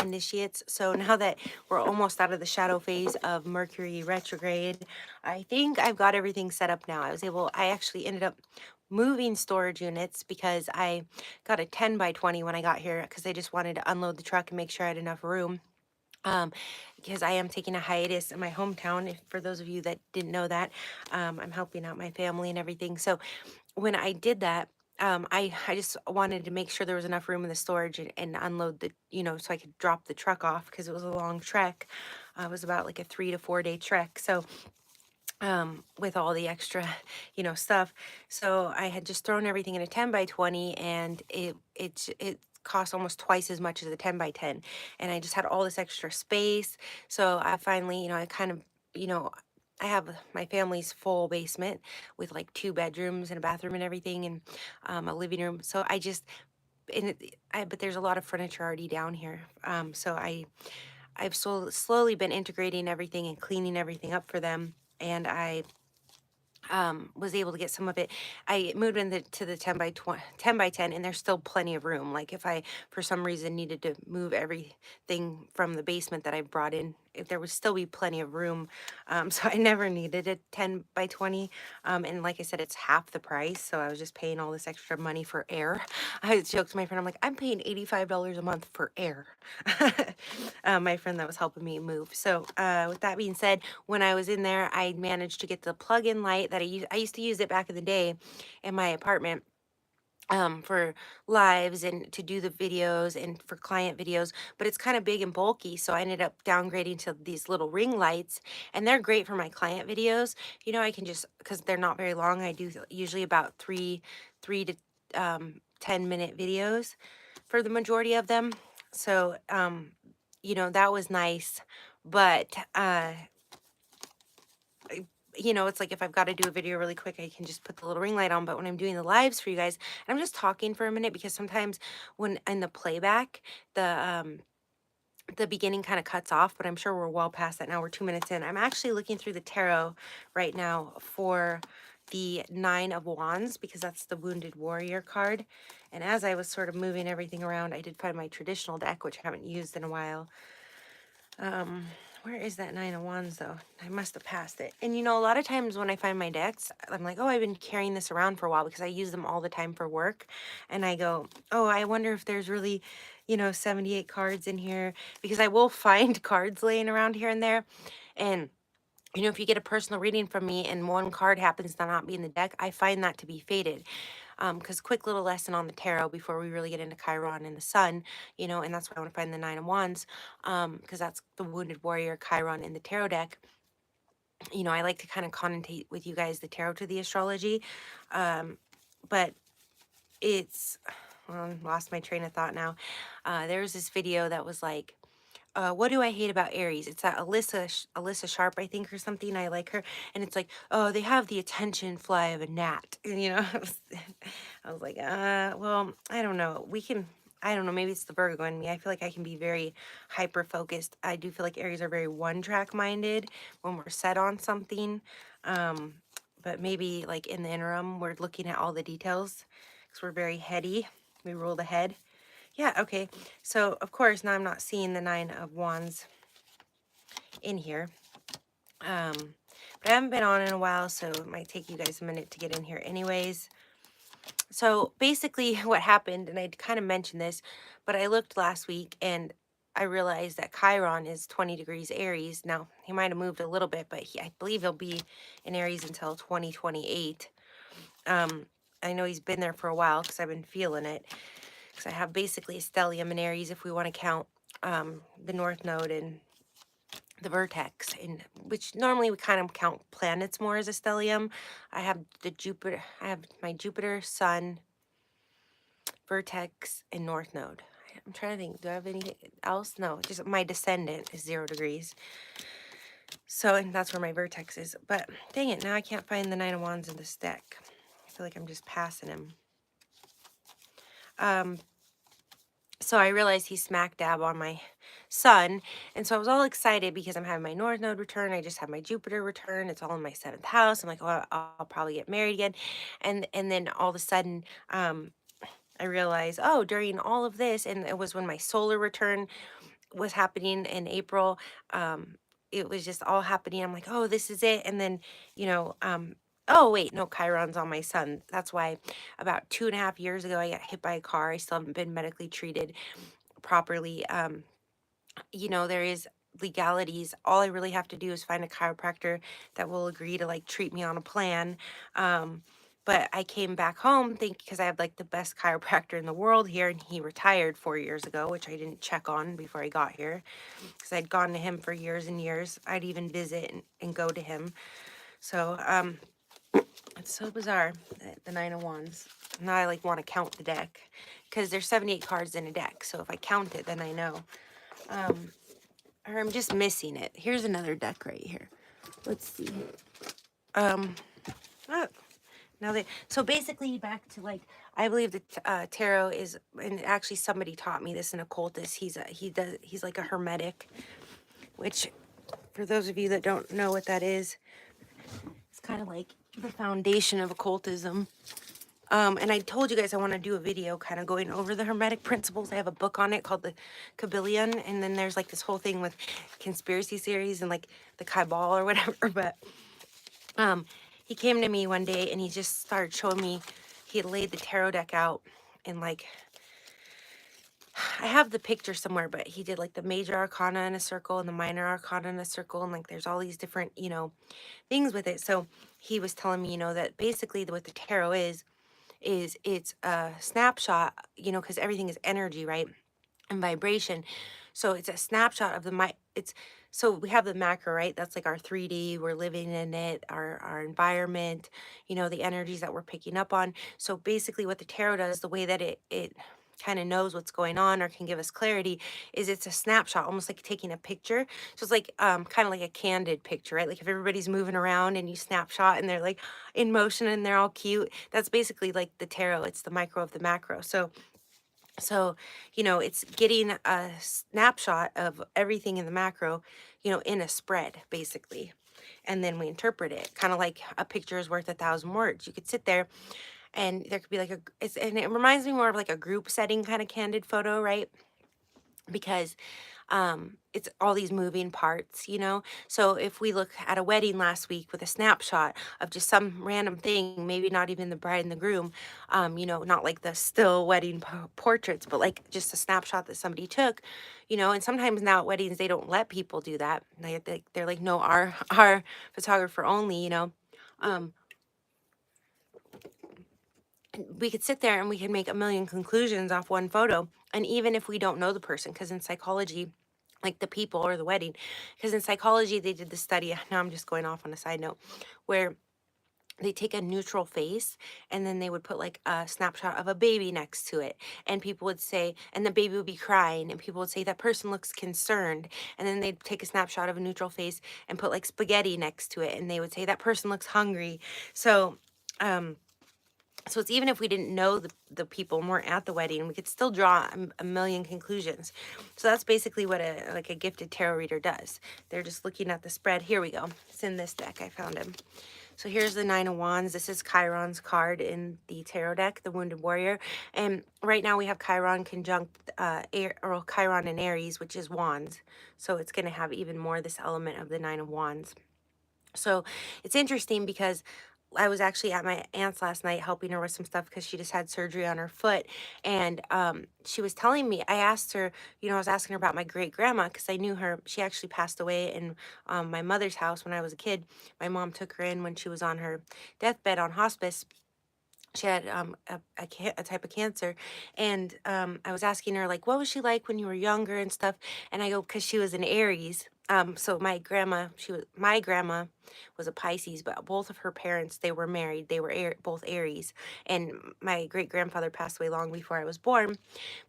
initiates. So now that we're almost out of the shadow phase of Mercury retrograde, I think I've got everything set up now. I actually ended up moving storage units because I got a 10 by 20 when I got here because I just wanted to unload the truck and make sure I had enough room. Um, because I am taking a hiatus in my hometown. For those of you that didn't know that, I'm helping out my family and everything. So when I did that, I just wanted to make sure there was enough room in the storage and unload the, so I could drop the truck off because it was a long trek. It was about like a 3 to 4 day trek. So with all the extra, stuff. So I had just thrown everything in a 10 by 20 and it cost almost twice as much as a 10 by 10. And I just had all this extra space. So I finally, I kind of, you know, I have my family's full basement with like 2 bedrooms and a bathroom and everything and a living room. So I just, but there's a lot of furniture already down here. I've slowly been integrating everything and cleaning everything up for them. And I was able to get some of it. I moved to the 10 by 20, 10 by 10, and there's still plenty of room. Like if I, for some reason, needed to move everything from the basement that I brought in, if there would still be plenty of room. So I never needed a 10 by 20. And like I said, it's half the price. So I was just paying all this extra money for air. I joked to my friend, I'm like, I'm paying $85 a month for air. My friend that was helping me move. So with that being said, when I was in there, I managed to get the plug-in light that I used to use it back in the day in my apartment for lives and to do the videos and for client videos, but it's kind of big and bulky. So I ended up downgrading to these little ring lights, and they're great for my client videos. I can just, because they're not very long, I do usually about three to 10-minute videos for the majority of them. So, that was nice, but it's like if I've got to do a video really quick, I can just put the little ring light on. But when I'm doing the lives for you guys, and I'm just talking for a minute because sometimes when in the playback, the beginning kind of cuts off, but I'm sure we're well past that now. We're 2 minutes in. I'm actually looking through the tarot right now for the Nine of Wands because that's the Wounded Warrior card. And as I was sort of moving everything around, I did find my traditional deck, which I haven't used in a while. Where is that Nine of Wands though? I must have passed it. And a lot of times when I find my decks, I'm like, oh, I've been carrying this around for a while because I use them all the time for work. And I go, oh, I wonder if there's really, 78 cards in here, because I will find cards laying around here and there. And if you get a personal reading from me and one card happens to not be in the deck, I find that to be fated. Because quick little lesson on the tarot before we really get into Chiron and the sun, and that's why I want to find the Nine of Wands, because that's the Wounded Warrior Chiron in the tarot deck. I like to kind of connotate with you guys the tarot to the astrology, but it's, well, I lost my train of thought now. There was this video that was like, what do I hate about Aries? It's that Alyssa Sharp, I think, or something. I like her, and it's like, oh, they have the attention fly of a gnat, and I was like, well, I don't know. I don't know. Maybe it's the Virgo in me. I feel like I can be very hyper focused. I do feel like Aries are very one track minded when we're set on something, but maybe like in the interim, we're looking at all the details because we're very heady. We rule the head. Yeah, okay. So, of course, now I'm not seeing the Nine of Wands in here. But I haven't been on in a while, so it might take you guys a minute to get in here anyways. So, basically what happened, and I kind of mentioned this, but I looked last week and I realized that Chiron is 20 degrees Aries. Now, he might have moved a little bit, but I believe he'll be in Aries until 2028. I know he's been there for a while because I've been feeling it. Because I have basically a stellium in Aries if we want to count the North Node and the vertex, and which normally we kind of count planets more as a stellium. I have my Jupiter, Sun, vertex, and North Node. I'm trying to think, do I have anything else? No, just my descendant is 0 degrees. So, and that's where my vertex is. But dang it, now I can't find the Nine of Wands in this deck. I feel like I'm just passing him. So I realized he's smack dab on my sun. And so I was all excited because I'm having my North Node return. I just had my Jupiter return. It's all in my 7th house. I'm like, oh, I'll probably get married again. And then all of a sudden, I realized, oh, during all of this, and it was when my solar return, was happening in April. Um, it was just all happening. I'm like, oh, this is it. And then, you know, oh wait, no, Chiron's on my son. That's why about 2.5 years ago I got hit by a car. I still haven't been medically treated properly. You know, there is legalities. All I really have to do is find a chiropractor that will agree to like treat me on a plan. Um, but I came back home think because I have like the best chiropractor in the world here, and he retired 4 years ago, which I didn't check on before I got here because I'd gone to him for years and years. I'd even visit and go to him. So it's so bizarre, the Nine of Wands. Now I like want to count the deck because there's 78 cards in a deck. So if I count it, then I know. Um, or I'm just missing it. Here's another deck right here. Let's see. Um, oh, now that so basically back to like I believe that tarot is, and actually somebody taught me this, an occultist. He's like a hermetic, which for those of you that don't know what that is, it's kind of like the foundation of occultism. And I told you guys I want to do a video kind of going over the Hermetic principles. I have a book on it called the Compatibility, and then there's like this whole thing with conspiracy theories and like the Cabal or whatever. But um, he came to me one day and he just started showing me, he had laid the tarot deck out, and like I have the picture somewhere, but he did like the major arcana in a circle and the minor arcana in a circle, and like there's all these different, you know, things with it. So he was telling me, you know, that basically what the tarot is it's a snapshot, you know, because everything is energy, right? And vibration. So it's a snapshot of it's so we have the macro, right? That's like our 3D, we're living in it, our environment, you know, the energies that we're picking up on. So basically what the tarot does, the way that it kind of knows what's going on or can give us clarity, is it's a snapshot, almost like taking a picture. So it's like kind of like a candid picture, right? Like if everybody's moving around and you snapshot and they're like in motion and they're all cute, that's basically like the tarot. It's the micro of the macro. So, you know, it's getting a snapshot of everything in the macro, you know, in a spread, basically. And then we interpret it, kind of like a picture is worth 1,000 words. You could sit there and there could be like and it reminds me more of like a group setting kind of candid photo, right? Because it's all these moving parts, you know. So if we look at a wedding last week with a snapshot of just some random thing, maybe not even the bride and the groom, you know, not like the still wedding portraits, but like just a snapshot that somebody took, you know. And sometimes now at weddings they don't let people do that. They're like, no, our photographer only, you know. um we could sit there and we could make a million conclusions off one photo. And even if we don't know the person, because in psychology, like the people or the wedding, because in psychology, they did the study. Now I'm just going off on a side note where they take a neutral face and then they would put like a snapshot of a baby next to it. And people would say, and the baby would be crying, and people would say, that person looks concerned. And then they'd take a snapshot of a neutral face and put like spaghetti next to it. And they would say, that person looks hungry. So, so it's even if we didn't know the people and weren't at the wedding, we could still draw a million conclusions. So that's basically what a gifted tarot reader does. They're just looking at the spread. Here we go. It's in this deck. I found him. So here's the Nine of Wands. This is Chiron's card in the tarot deck, the Wounded Warrior. And right now we have Chiron conjunct or Chiron and Aries, which is Wands. So it's going to have even more this element of the Nine of Wands. So it's interesting because I was actually at my aunt's last night helping her with some stuff because she just had surgery on her foot. And she was telling me, I asked her, you know, I was asking her about my great grandma because I knew her. She actually passed away in my mother's house when I was a kid. My mom took her in when she was on her deathbed on hospice. She had a type of cancer. And I was asking her, like, what was she like when you were younger and stuff? And I go, because she was an Aries. So my grandma was a Pisces, but both of her parents, they were married. They were both Aries. And my great grandfather passed away long before I was born.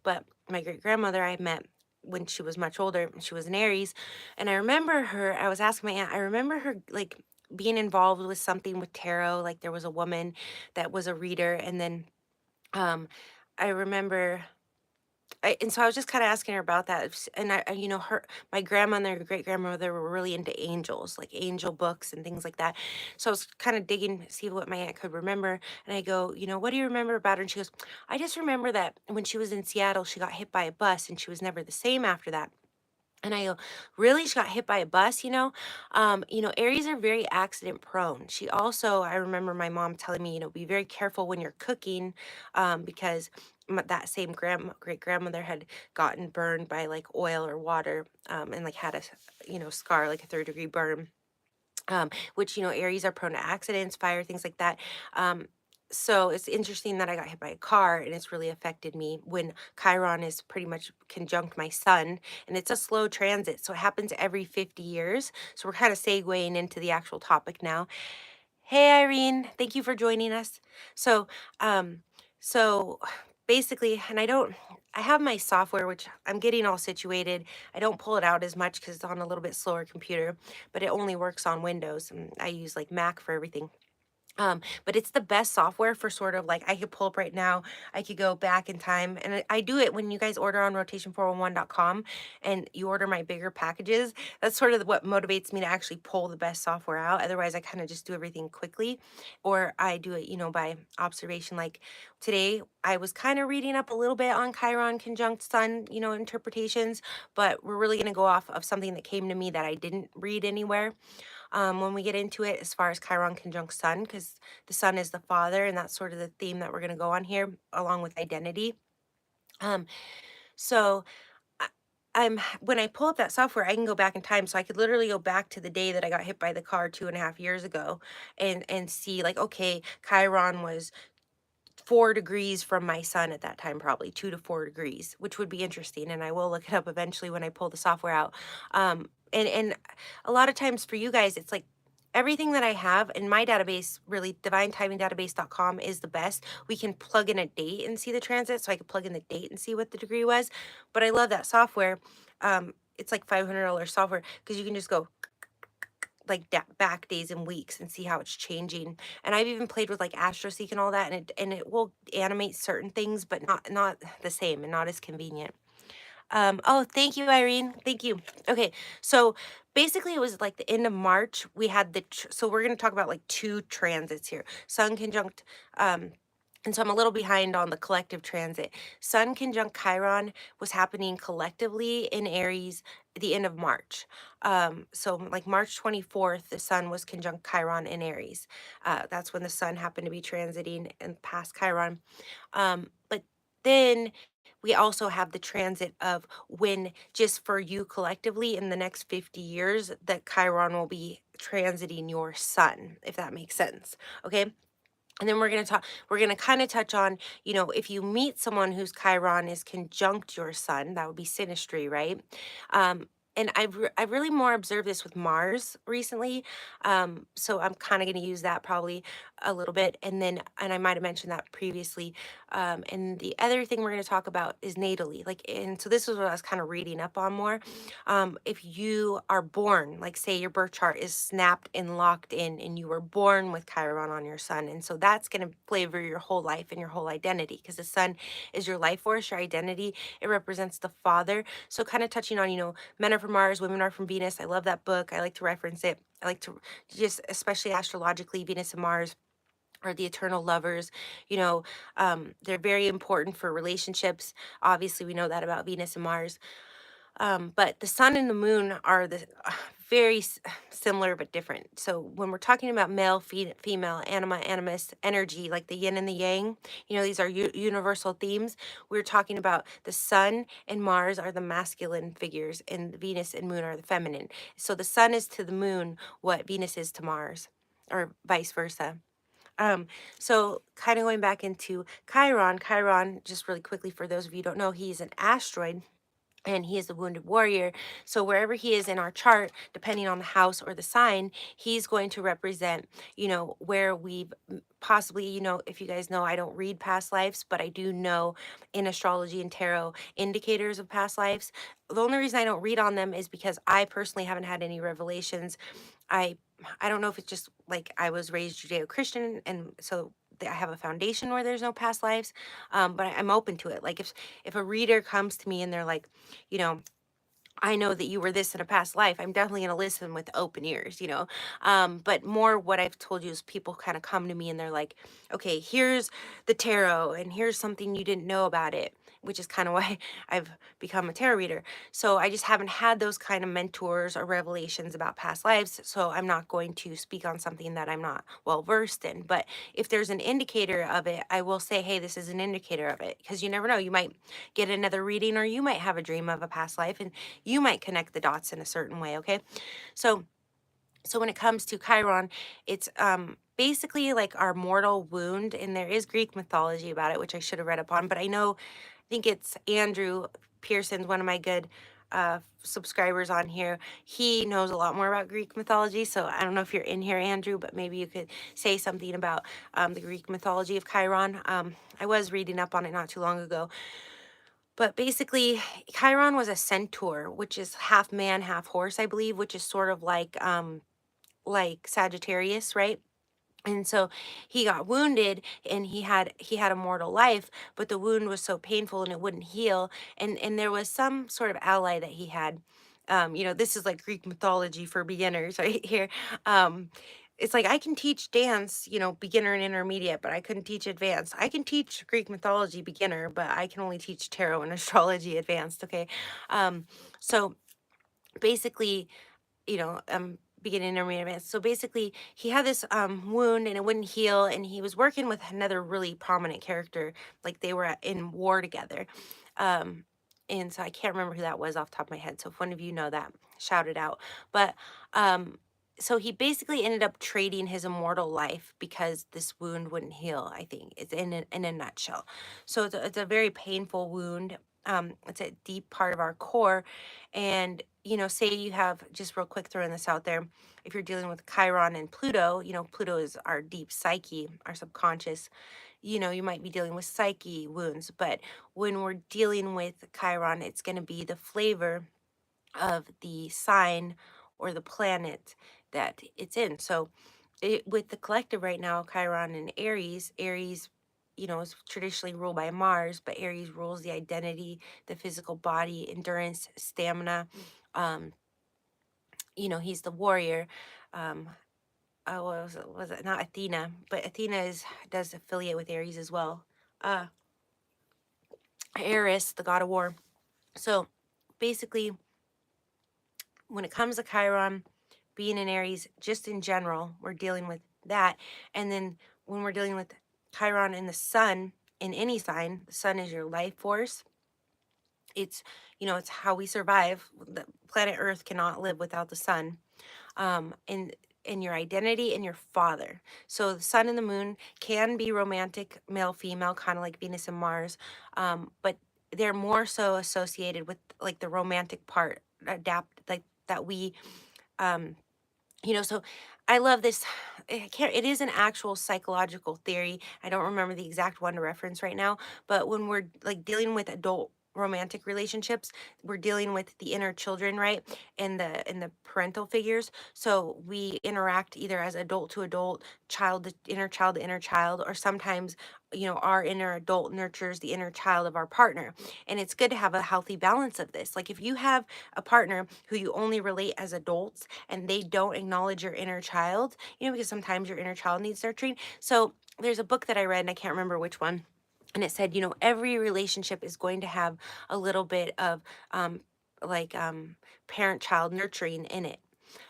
But my great grandmother I met when she was much older. She was an Aries. And I remember her, I was asking my aunt, I remember her like being involved with something with tarot. Like there was a woman that was a reader. And then um, I remember and so I was just kind of asking her about that. And you know, my grandma and their great grandmother were really into angels, like angel books and things like that. So I was kind of digging, to see what my aunt could remember. And I go, you know, what do you remember about her? And she goes, I just remember that when she was in Seattle, she got hit by a bus and she was never the same after that. And I go, really? She got hit by a bus, you know? Aries are very accident prone. She also, I remember my mom telling me, be very careful when you're cooking, because that same great grandmother had gotten burned by like oil or water, and like had a, scar, like a third degree burn, which, Aries are prone to accidents, fire, things like that. Um, so it's interesting that I got hit by a car and it's really affected me when Chiron is pretty much conjunct my sun, and it's a slow transit. So it happens every 50 years. So we're kind of segueing into the actual topic now. Hey, Irene, thank you for joining us. So, um, so basically, and I have my software, which I'm getting all situated. I don't pull it out as much because it's on a little bit slower computer, but it only works on Windows, and I use like Mac for everything. But it's the best software for sort of like I could pull up right now. I could go back in time, and I do it when you guys order on rotation411.com and you order my bigger packages. That's sort of what motivates me to actually pull the best software out. Otherwise, I kind of just do everything quickly, or I do it, by observation. Like today, I was kind of reading up a little bit on Chiron conjunct Sun, interpretations, but we're really going to go off of something that came to me that I didn't read anywhere, when we get into it, as far as Chiron conjunct Sun, because the Sun is the father, and that's sort of the theme that we're going to go on here, along with identity. Um, so I, when I pull up that software, I can go back in time. So I could literally go back to the day that I got hit by the car 2.5 years ago, and see like, okay, Chiron was 4 degrees from my sun at that time, probably 2 to 4 degrees, which would be interesting. And I will look it up eventually when I pull the software out. And a lot of times for you guys, it's like everything that I have in my database, really divine timing database.com is the best. We can plug in a date and see the transit. So I could plug in the date and see what the degree was. But I love that software. It's like $500 software because you can just go like back days and weeks and see how it's changing. And I've even played with like AstroSeek and all that, and it will animate certain things, but not the same and not as convenient. Oh, thank you, Irene. Thank you. Okay, so basically, it was like the end of March. We had so we're going to talk about like two transits here. Sun conjunct, and so I'm a little behind on the collective transit. Sun conjunct Chiron was happening collectively in Aries the end of March. So like March 24th, the Sun was conjunct Chiron in Aries. That's when the Sun happened to be transiting and past Chiron. But then we also have the transit of when, just for you collectively in the next 50 years, that Chiron will be transiting your sun, if that makes sense. Okay. And then we're going to kind of touch on, if you meet someone whose Chiron is conjunct your sun, that would be Synastry, right? Um, and I've really more observed this with Mars recently. So I'm kind of going to use that probably a little bit. And I might have mentioned that previously. And the other thing we're going to talk about is natally. And so this is what I was kind of reading up on more. If you are born, like say your birth chart is snapped and locked in, and you were born with Chiron on your sun, and so that's going to flavor your whole life and your whole identity, because the sun is your life force, your identity. It represents the father. So kind of touching on, men are from Mars, women are from Venus. I love that book. I like to reference it. I like to just, especially astrologically, Venus and Mars are the eternal lovers. They're very important for relationships. Obviously, we know that about Venus and Mars. But the sun and the moon are the very similar but different. So when we're talking about male, female, anima, animus, energy, like the yin and the yang, these are universal themes. We're talking about the sun and Mars are the masculine figures, and Venus and moon are the feminine. So the sun is to the moon what Venus is to Mars, or vice versa. Um, so kind of going back into Chiron, just really quickly for those of you who don't know, he's an asteroid, and he is the wounded warrior. So wherever he is in our chart, depending on the house or the sign, he's going to represent, where we've possibly, if you guys know, I don't read past lives, but I do know in astrology and tarot indicators of past lives. The only reason I don't read on them is because I personally haven't had any revelations. I I don't know if it's just like I was raised Judeo-Christian, and so I have a foundation where there's no past lives. But I'm open to it. Like if a reader comes to me and they're like, you know, I know that you were this in a past life, I'm definitely going to listen with open ears. But more what I've told you is people kind of come to me and they're like, okay, here's the tarot and here's something you didn't know about it. which is kind of why I've become a tarot reader. So I just haven't had those kind of mentors or revelations about past lives. So I'm not going to speak on something that I'm not well versed in. But if there's an indicator of it, I will say, hey, this is an indicator of it. Because you never know. You might get another reading, or you might have a dream of a past life and you might connect the dots in a certain way. Okay. So when it comes to Chiron, it's basically like our mortal wound, and there is Greek mythology about it, which I should have read up on. But I think it's Andrew Pearson's one of my good subscribers on here. He knows a lot more about Greek mythology, so I don't know if you're in here, Andrew, but maybe you could say something about the Greek mythology of Chiron. I was reading up on it not too long ago, but basically, Chiron was a centaur, which is half man, half horse, I believe, which is sort of like Sagittarius, right? And so he got wounded, and he had a mortal life, but the wound was so painful and it wouldn't heal. And there was some sort of ally that he had. This is like Greek mythology for beginners right here. Um, it's like I can teach dance, beginner and intermediate, but I couldn't teach advanced. I can teach Greek mythology beginner, but I can only teach tarot and astrology advanced. Okay. So basically, beginning intermediate advanced. So basically, he had this wound and it wouldn't heal, and he was working with another really prominent character, like they were in war together. Um, and so I can't remember who that was off the top of my head. So if one of you know that, shout it out. But so he basically ended up trading his immortal life because this wound wouldn't heal. I think it's in a nutshell. So it's a very painful wound. It's a deep part of our core, and say you have, just real quick throwing this out there, if you're dealing with Chiron and Pluto, Pluto is our deep psyche, our subconscious. You might be dealing with psyche wounds, but when we're dealing with Chiron, it's going to be the flavor of the sign or the planet that it's in. So with the collective right now, Chiron and Aries, is traditionally ruled by Mars, but Aries rules the identity, the physical body, endurance, stamina. Um, he's the warrior. Um, what was it? Not Athena, but Athena does affiliate with Aries as well. Uh, Eris, the god of war. So basically, when it comes to Chiron being in Aries, just in general, we're dealing with that. And then when we're dealing with Chiron and the sun in any sign, the sun is your life force. It's how we survive. The planet Earth cannot live without the sun. And your identity and your father. So the sun and the moon can be romantic, male, female, kind of like Venus and Mars, but they're more so associated with like the romantic part, adapt like that we um so I love this. It is an actual psychological theory. I don't remember the exact one to reference right now, but when we're like dealing with adult romantic relationships, we're dealing with the inner children, right? And the parental figures. So we interact either as adult to adult, child to inner child, or sometimes, our inner adult nurtures the inner child of our partner. And it's good to have a healthy balance of this. Like if you have a partner who you only relate as adults and they don't acknowledge your inner child, because sometimes your inner child needs nurturing. So there's a book that I read, and I can't remember which one. And it said, every relationship is going to have a little bit of like parent child nurturing in it.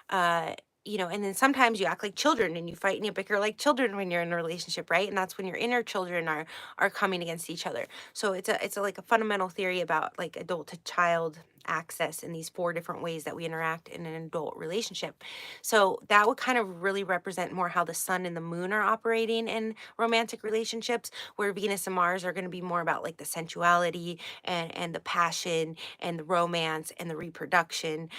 Uh, and then sometimes you act like children and you fight and you bicker like children when you're in a relationship, right? And that's when your inner children are coming against each other. So it's a like a fundamental theory about like adult to child access in these 4 different ways that we interact in an adult relationship. So that would kind of really represent more how the sun and the moon are operating in romantic relationships, where Venus and Mars are going to be more about like the sensuality and the passion and the romance and the reproduction,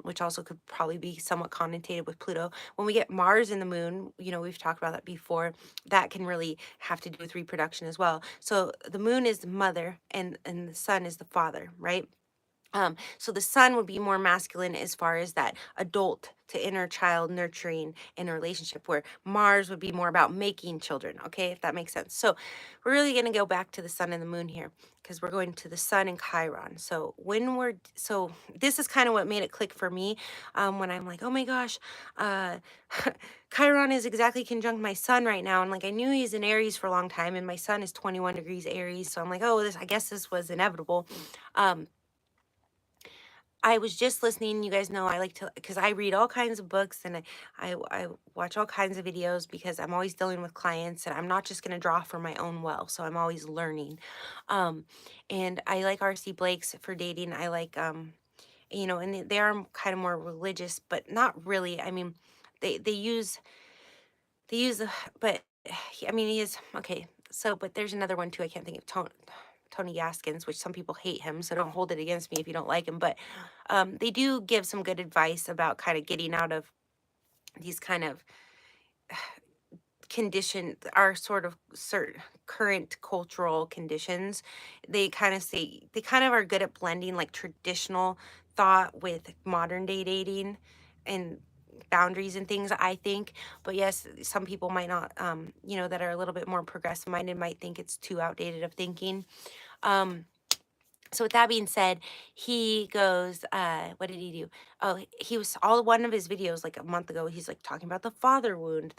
which also could probably be somewhat connotated with Pluto. When we get Mars in the moon, we've talked about that before, that can really have to do with reproduction as well. So the moon is the mother and the sun is the father, right? So the sun would be more masculine as far as that adult to inner child nurturing in a relationship, where Mars would be more about making children. Okay, if that makes sense. So we're really going to go back to the sun and the moon here, because we're going to the sun and Chiron. So so this is kind of what made it click for me, when I'm like, oh my gosh, uh, Chiron is exactly conjunct my sun right now. And like, I knew he's in Aries for a long time, and my sun is 21 degrees Aries. So I'm like, oh, I guess this was inevitable. Um, I was just listening. You guys know I like to, because I read all kinds of books, and I watch all kinds of videos, because I'm always dealing with clients, and I'm not just going to draw from my own well. So I'm always learning. Um, and I like R.C. Blake's for dating. I like, and they are kind of more religious, but not really. I mean, they use the, but I mean, he is okay. So, but there's another one too. I can't think of Tony Gaskins, which some people hate him. So don't hold it against me if you don't like him. But they do give some good advice about kind of getting out of these kind of condition, our sort of certain current cultural conditions. They kind of are good at blending like traditional thought with modern day dating and boundaries and things, I think. But yes, some people might not, that are a little bit more progressive minded, might think it's too outdated of thinking. um so with that being said, he goes, what did he do? Oh, he was all one of his videos like a month ago. He's like talking about the father wound.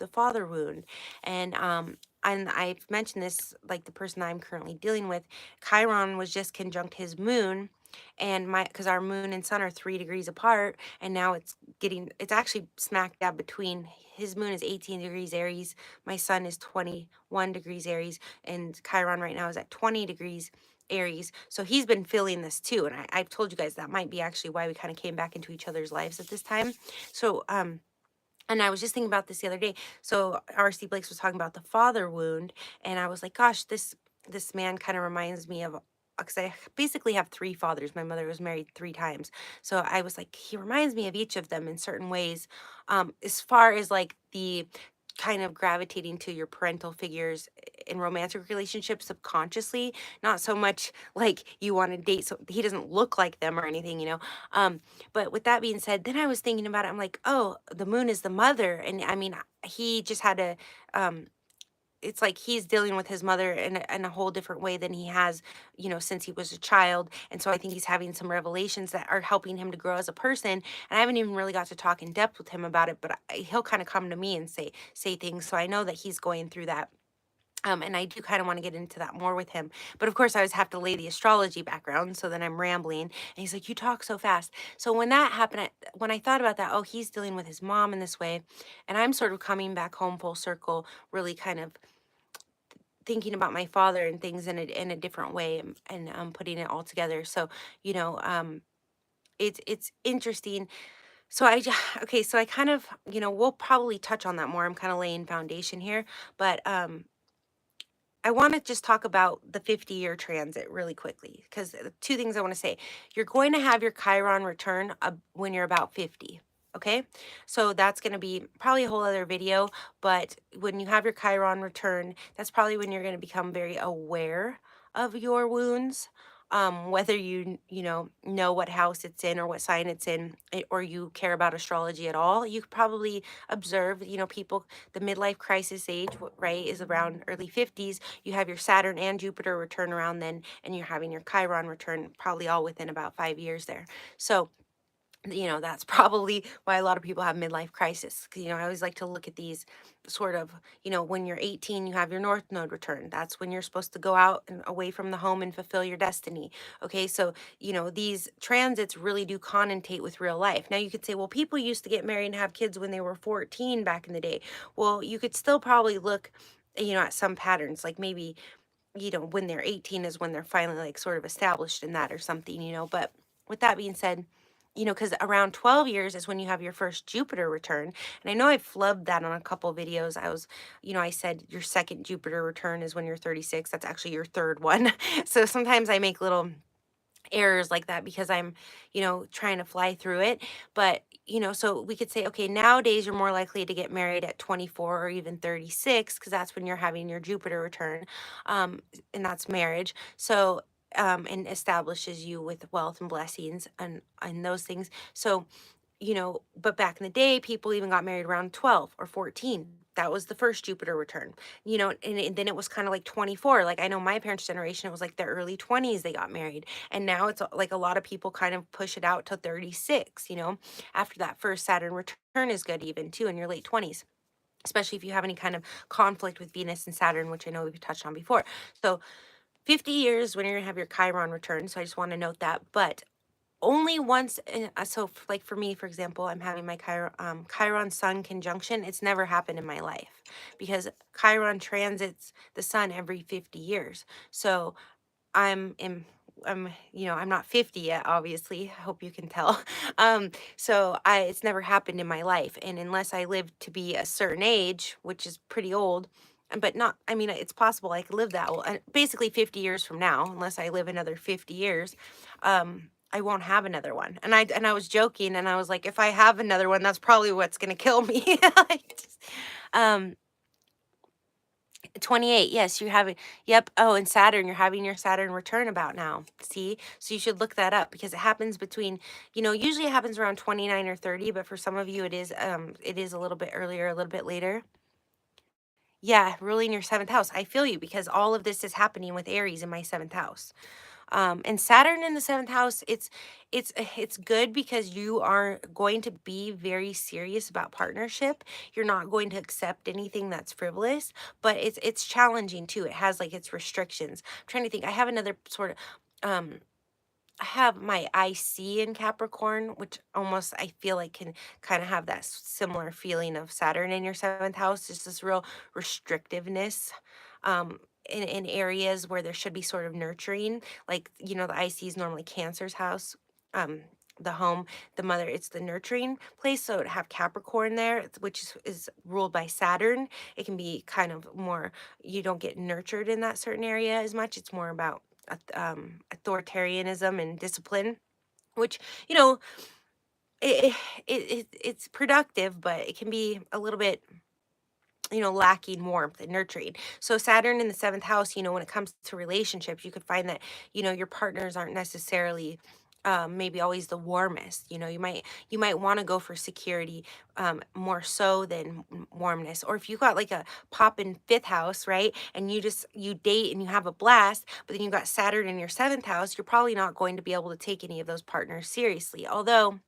And I've mentioned this, like the person I'm currently dealing with, Chiron was just conjunct his moon, and because our moon and sun are 3 degrees apart, and now it's actually smack dab between. His moon is 18 degrees Aries, my sun is 21 degrees Aries, and Chiron right now is at 20 degrees Aries. So he's been feeling this too. And I've told you guys that might be actually why we kind of came back into each other's lives at this time. So, and I was just thinking about this the other day. So R.C. Blakes was talking about the father wound, and I was like, gosh, this man kind of reminds me of, because I basically have three fathers. My mother was married 3 times. So I was like, he reminds me of each of them in certain ways. As far as like the kind of gravitating to your parental figures in romantic relationships subconsciously, not so much like you want to date, so he doesn't look like them or anything. But with that being said, then I was thinking about it. I'm like, oh, the moon is the mother. And I mean, he just had to, it's like he's dealing with his mother in a whole different way than he has, since he was a child. And so I think he's having some revelations that are helping him to grow as a person. And I haven't even really got to talk in depth with him about it, but he'll kind of come to me and say things. So I know that he's going through that. And I do kind of want to get into that more with him. But of course, I always have to lay the astrology background. So then I'm rambling. And he's like, you talk so fast. So when that happened, when I thought about that, oh, he's dealing with his mom in this way. And I'm sort of coming back home full circle, really kind of thinking about my father and things in a different way, and putting it all together. So, you know, um, it's interesting. So okay, so I kind of, we'll probably touch on that more. I'm kind of laying foundation here, but I want to just talk about the 50-year transit really quickly, because two things I want to say. You're going to have your Chiron return when you're about 50. Okay, so that's going to be probably a whole other video. But when you have your Chiron return, that's probably when you're going to become very aware of your wounds. Whether you know what house it's in or what sign it's in, or you care about astrology at all, you could probably observe, people, the midlife crisis age, right, is around early 50s. You have your Saturn and Jupiter return around then, and you're having your Chiron return probably all within about 5 years there. So, that's probably why a lot of people have midlife crisis. 'Cause, I always like to look at these sort of, when you're 18, you have your North Node return. That's when you're supposed to go out and away from the home and fulfill your destiny. Okay, so, these transits really do connotate with real life. Now, you could say, well, people used to get married and have kids when they were 14 back in the day. Well, you could still probably look, at some patterns, like maybe, when they're 18 is when they're finally like sort of established in that or something. But with that being said, because around 12 years is when you have your first Jupiter return. And I know I've flubbed that on a couple videos. I said your second Jupiter return is when you're 36. That's actually your third one. So sometimes I make little errors like that because I'm, trying to fly through it. But, so we could say, okay, nowadays you're more likely to get married at 24 or even 36, because that's when you're having your Jupiter return. And that's marriage. So and establishes you with wealth and blessings and those things. So, but back in the day, people even got married around 12 or 14. That was the first Jupiter return, and then it was kind of like 24. Like I know my parents' generation, it was like their early 20s they got married. And now it's like a lot of people kind of push it out to 36, after that first Saturn return is good, even too, in your late 20s, especially if you have any kind of conflict with Venus and Saturn, which I know we've touched on before. So 50 years when you're going to have your Chiron return. So I just want to note that. But only once, like for me, for example, I'm having my Chiron Sun conjunction. It's never happened in my life because Chiron transits the Sun every 50 years. So I'm in I'm not 50 yet, obviously. I hope you can tell. So it's never happened in my life. And unless I live to be a certain age, which is pretty old, but not, I mean, it's possible I could live that old, basically 50 years from now, unless I live another 50 years, I won't have another one. And I was joking and I was like, if I have another one, that's probably what's gonna kill me. Um, 28, yes, you're having, yep. Oh, and Saturn, you're having your Saturn return about now. See? So you should look that up because it happens between, usually it happens around 29 or 30, but for some of you it is a little bit earlier, a little bit later. Yeah, ruling your seventh house. I feel you because all of this is happening with Aries in my seventh house. And Saturn in the seventh house, it's good because you are going to be very serious about partnership. You're not going to accept anything that's frivolous, but it's challenging too. It has like its restrictions. I'm trying to think. I have another sort of um I have my IC in Capricorn, which almost I feel like can kind of have that similar feeling of Saturn in your seventh house, just this real restrictiveness in areas where there should be sort of nurturing. Like, the IC is normally Cancer's house. Um, the home, the mother, it's the nurturing place. So to have Capricorn there, which is ruled by Saturn, it can be kind of more, you don't get nurtured in that certain area as much. It's more about authoritarianism and discipline, which you know it's productive, but it can be a little bit lacking warmth and nurturing. So Saturn in the seventh house, when it comes to relationships, you could find that, your partners aren't necessarily maybe always the warmest. You might want to go for security more so than warmness. Or if you got like a pop in fifth house, right? And you date and you have a blast, but then you got Saturn in your seventh house, you're probably not going to be able to take any of those partners seriously. Although,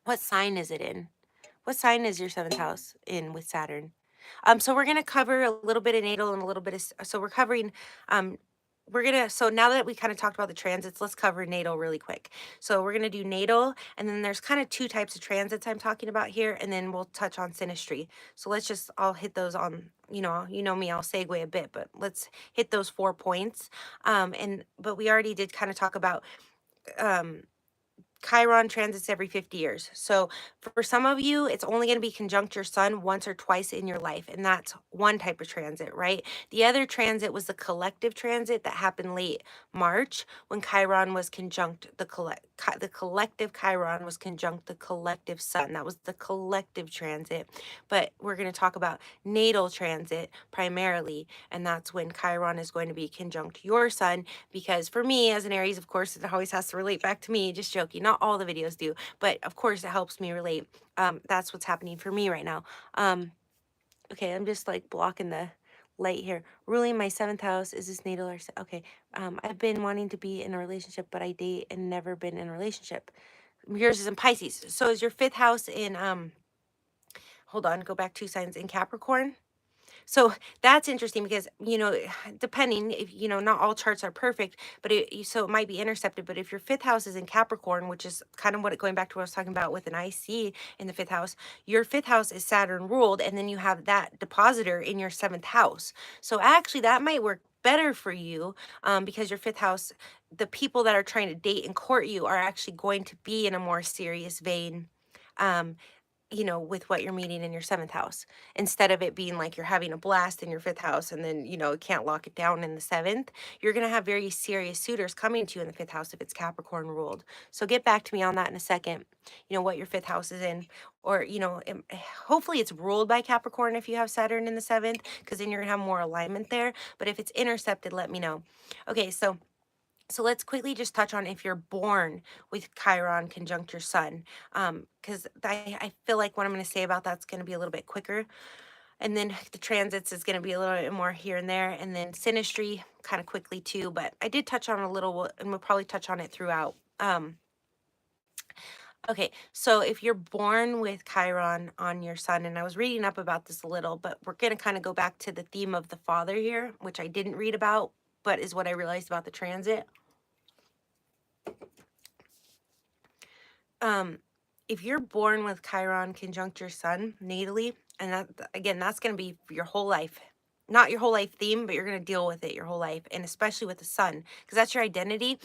what sign is it in? What sign is your seventh house in with Saturn? So we're gonna cover a little bit of natal and a little bit of so we're covering so now that we kind of talked about the transits, let's cover natal really quick. So we're gonna do natal, and then there's kind of two types of transits I'm talking about here, and then we'll touch on synastry. So I'll hit those on, me, I'll segue a bit, but let's hit those 4 points. But we already did kind of talk about um Chiron transits every 50 years. So for some of you, it's only going to be conjunct your sun once or twice in your life. And that's one type of transit, right? The other transit was the collective transit that happened late March when Chiron was conjunct the collective Chiron was conjunct the collective sun. That was the collective transit. But we're going to talk about natal transit primarily. And that's when Chiron is going to be conjunct your sun, because for me as an Aries, of course, it always has to relate back to me. Just joking. Not all the videos do, but of course it helps me relate. That's what's happening for me right now. Okay, I'm just like blocking the light here. Ruling my seventh house, is this natal or okay? I've been wanting to be in a relationship, but I date and never been in a relationship. Yours is in Pisces. So is your fifth house in hold on, go back 2 signs in Capricorn? So that's interesting because, depending if, not all charts are perfect, but so it might be intercepted. But if your fifth house is in Capricorn, which is kind of going back to what I was talking about with an IC in the fifth house, your fifth house is Saturn ruled, and then you have that depositor in your seventh house. So actually, that might work better for you because your fifth house, the people that are trying to date and court you are actually going to be in a more serious vein. Um, with what you're meeting in your seventh house, instead of it being like you're having a blast in your fifth house and then, can't lock it down in the seventh, you're going to have very serious suitors coming to you in the fifth house if it's Capricorn ruled. So get back to me on that in a second, what your fifth house is in, or, hopefully it's ruled by Capricorn if you have Saturn in the seventh, because then you're going to have more alignment there. But if it's intercepted, let me know. Okay, so So let's quickly just touch on if you're born with Chiron conjunct your sun, because I feel like what I'm going to say about that's going to be a little bit quicker. And then the transits is going to be a little bit more here and there. And then synastry kind of quickly too, but I did touch on a little, and we'll probably touch on it throughout. Okay, so if you're born with Chiron on your sun, and I was reading up about this a little, but we're going to kind of go back to the theme of the father here, which I didn't read about, but is what I realized about the transit. Um, if you're born with Chiron conjunct your sun natally, and that again, that's going to be your whole life. Not your whole life theme, but you're going to deal with it your whole life, and especially with the sun, because that's your identity.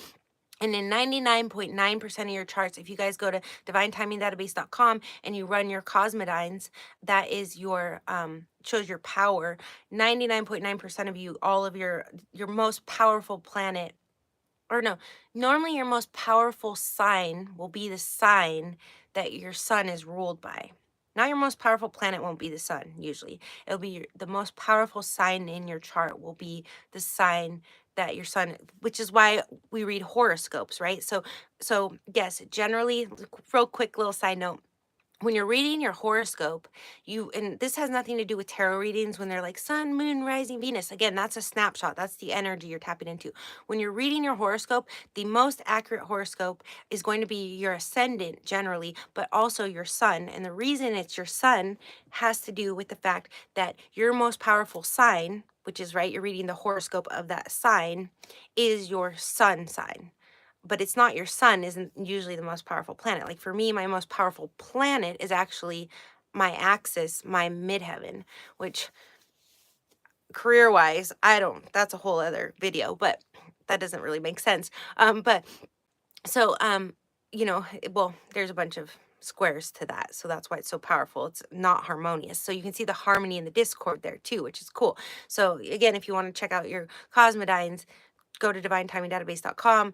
And in 99.9% of your charts, if you guys go to divinetimingdatabase.com and you run your cosmodines, that is your shows your power. 99.9% of you, all of your most powerful planet, or no, normally your most powerful sign will be the sign that your sun is ruled by. Not your most powerful planet won't be the sun, usually. It'll be the most powerful sign in your chart will be the sign that your sun, which is why we read horoscopes, right? So yes, generally, real quick little side note, when you're reading your horoscope, and this has nothing to do with tarot readings when they're like sun, moon, rising, Venus. Again, that's a snapshot. That's the energy you're tapping into. When you're reading your horoscope, the most accurate horoscope is going to be your ascendant generally, but also your sun. And the reason it's your sun has to do with the fact that your most powerful sign, which is right, you're reading the horoscope of that sign, is your sun sign, but it's not your sun isn't usually the most powerful planet. Like for me, my most powerful planet is actually my axis, my midheaven, which career wise, I don't, that's a whole other video, but that doesn't really make sense. But so, well, there's a bunch of squares to that. So that's why it's so powerful. It's not harmonious. So you can see the harmony in the discord there too, which is cool. So again, if you want to check out your cosmodines, go to divinetimingdatabase.com,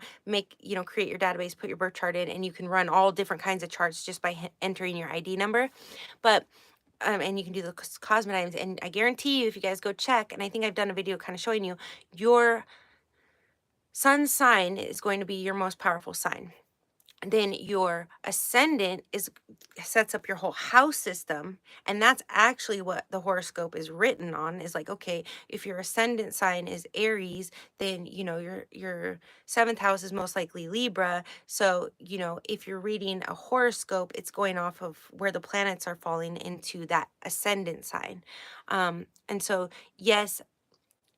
create your database, put your birth chart in, and you can run all different kinds of charts just by entering your ID number. But and you can do the cosmodines, and I guarantee you, if you guys go check, and I think I've done a video kind of showing you, your sun sign is going to be your most powerful sign. Then your ascendant sets up your whole house system, and that's actually what the horoscope is written on, is like, okay, if your ascendant sign is Aries, then your seventh house is most likely Libra. So if you're reading a horoscope, it's going off of where the planets are falling into that ascendant sign. And so yes,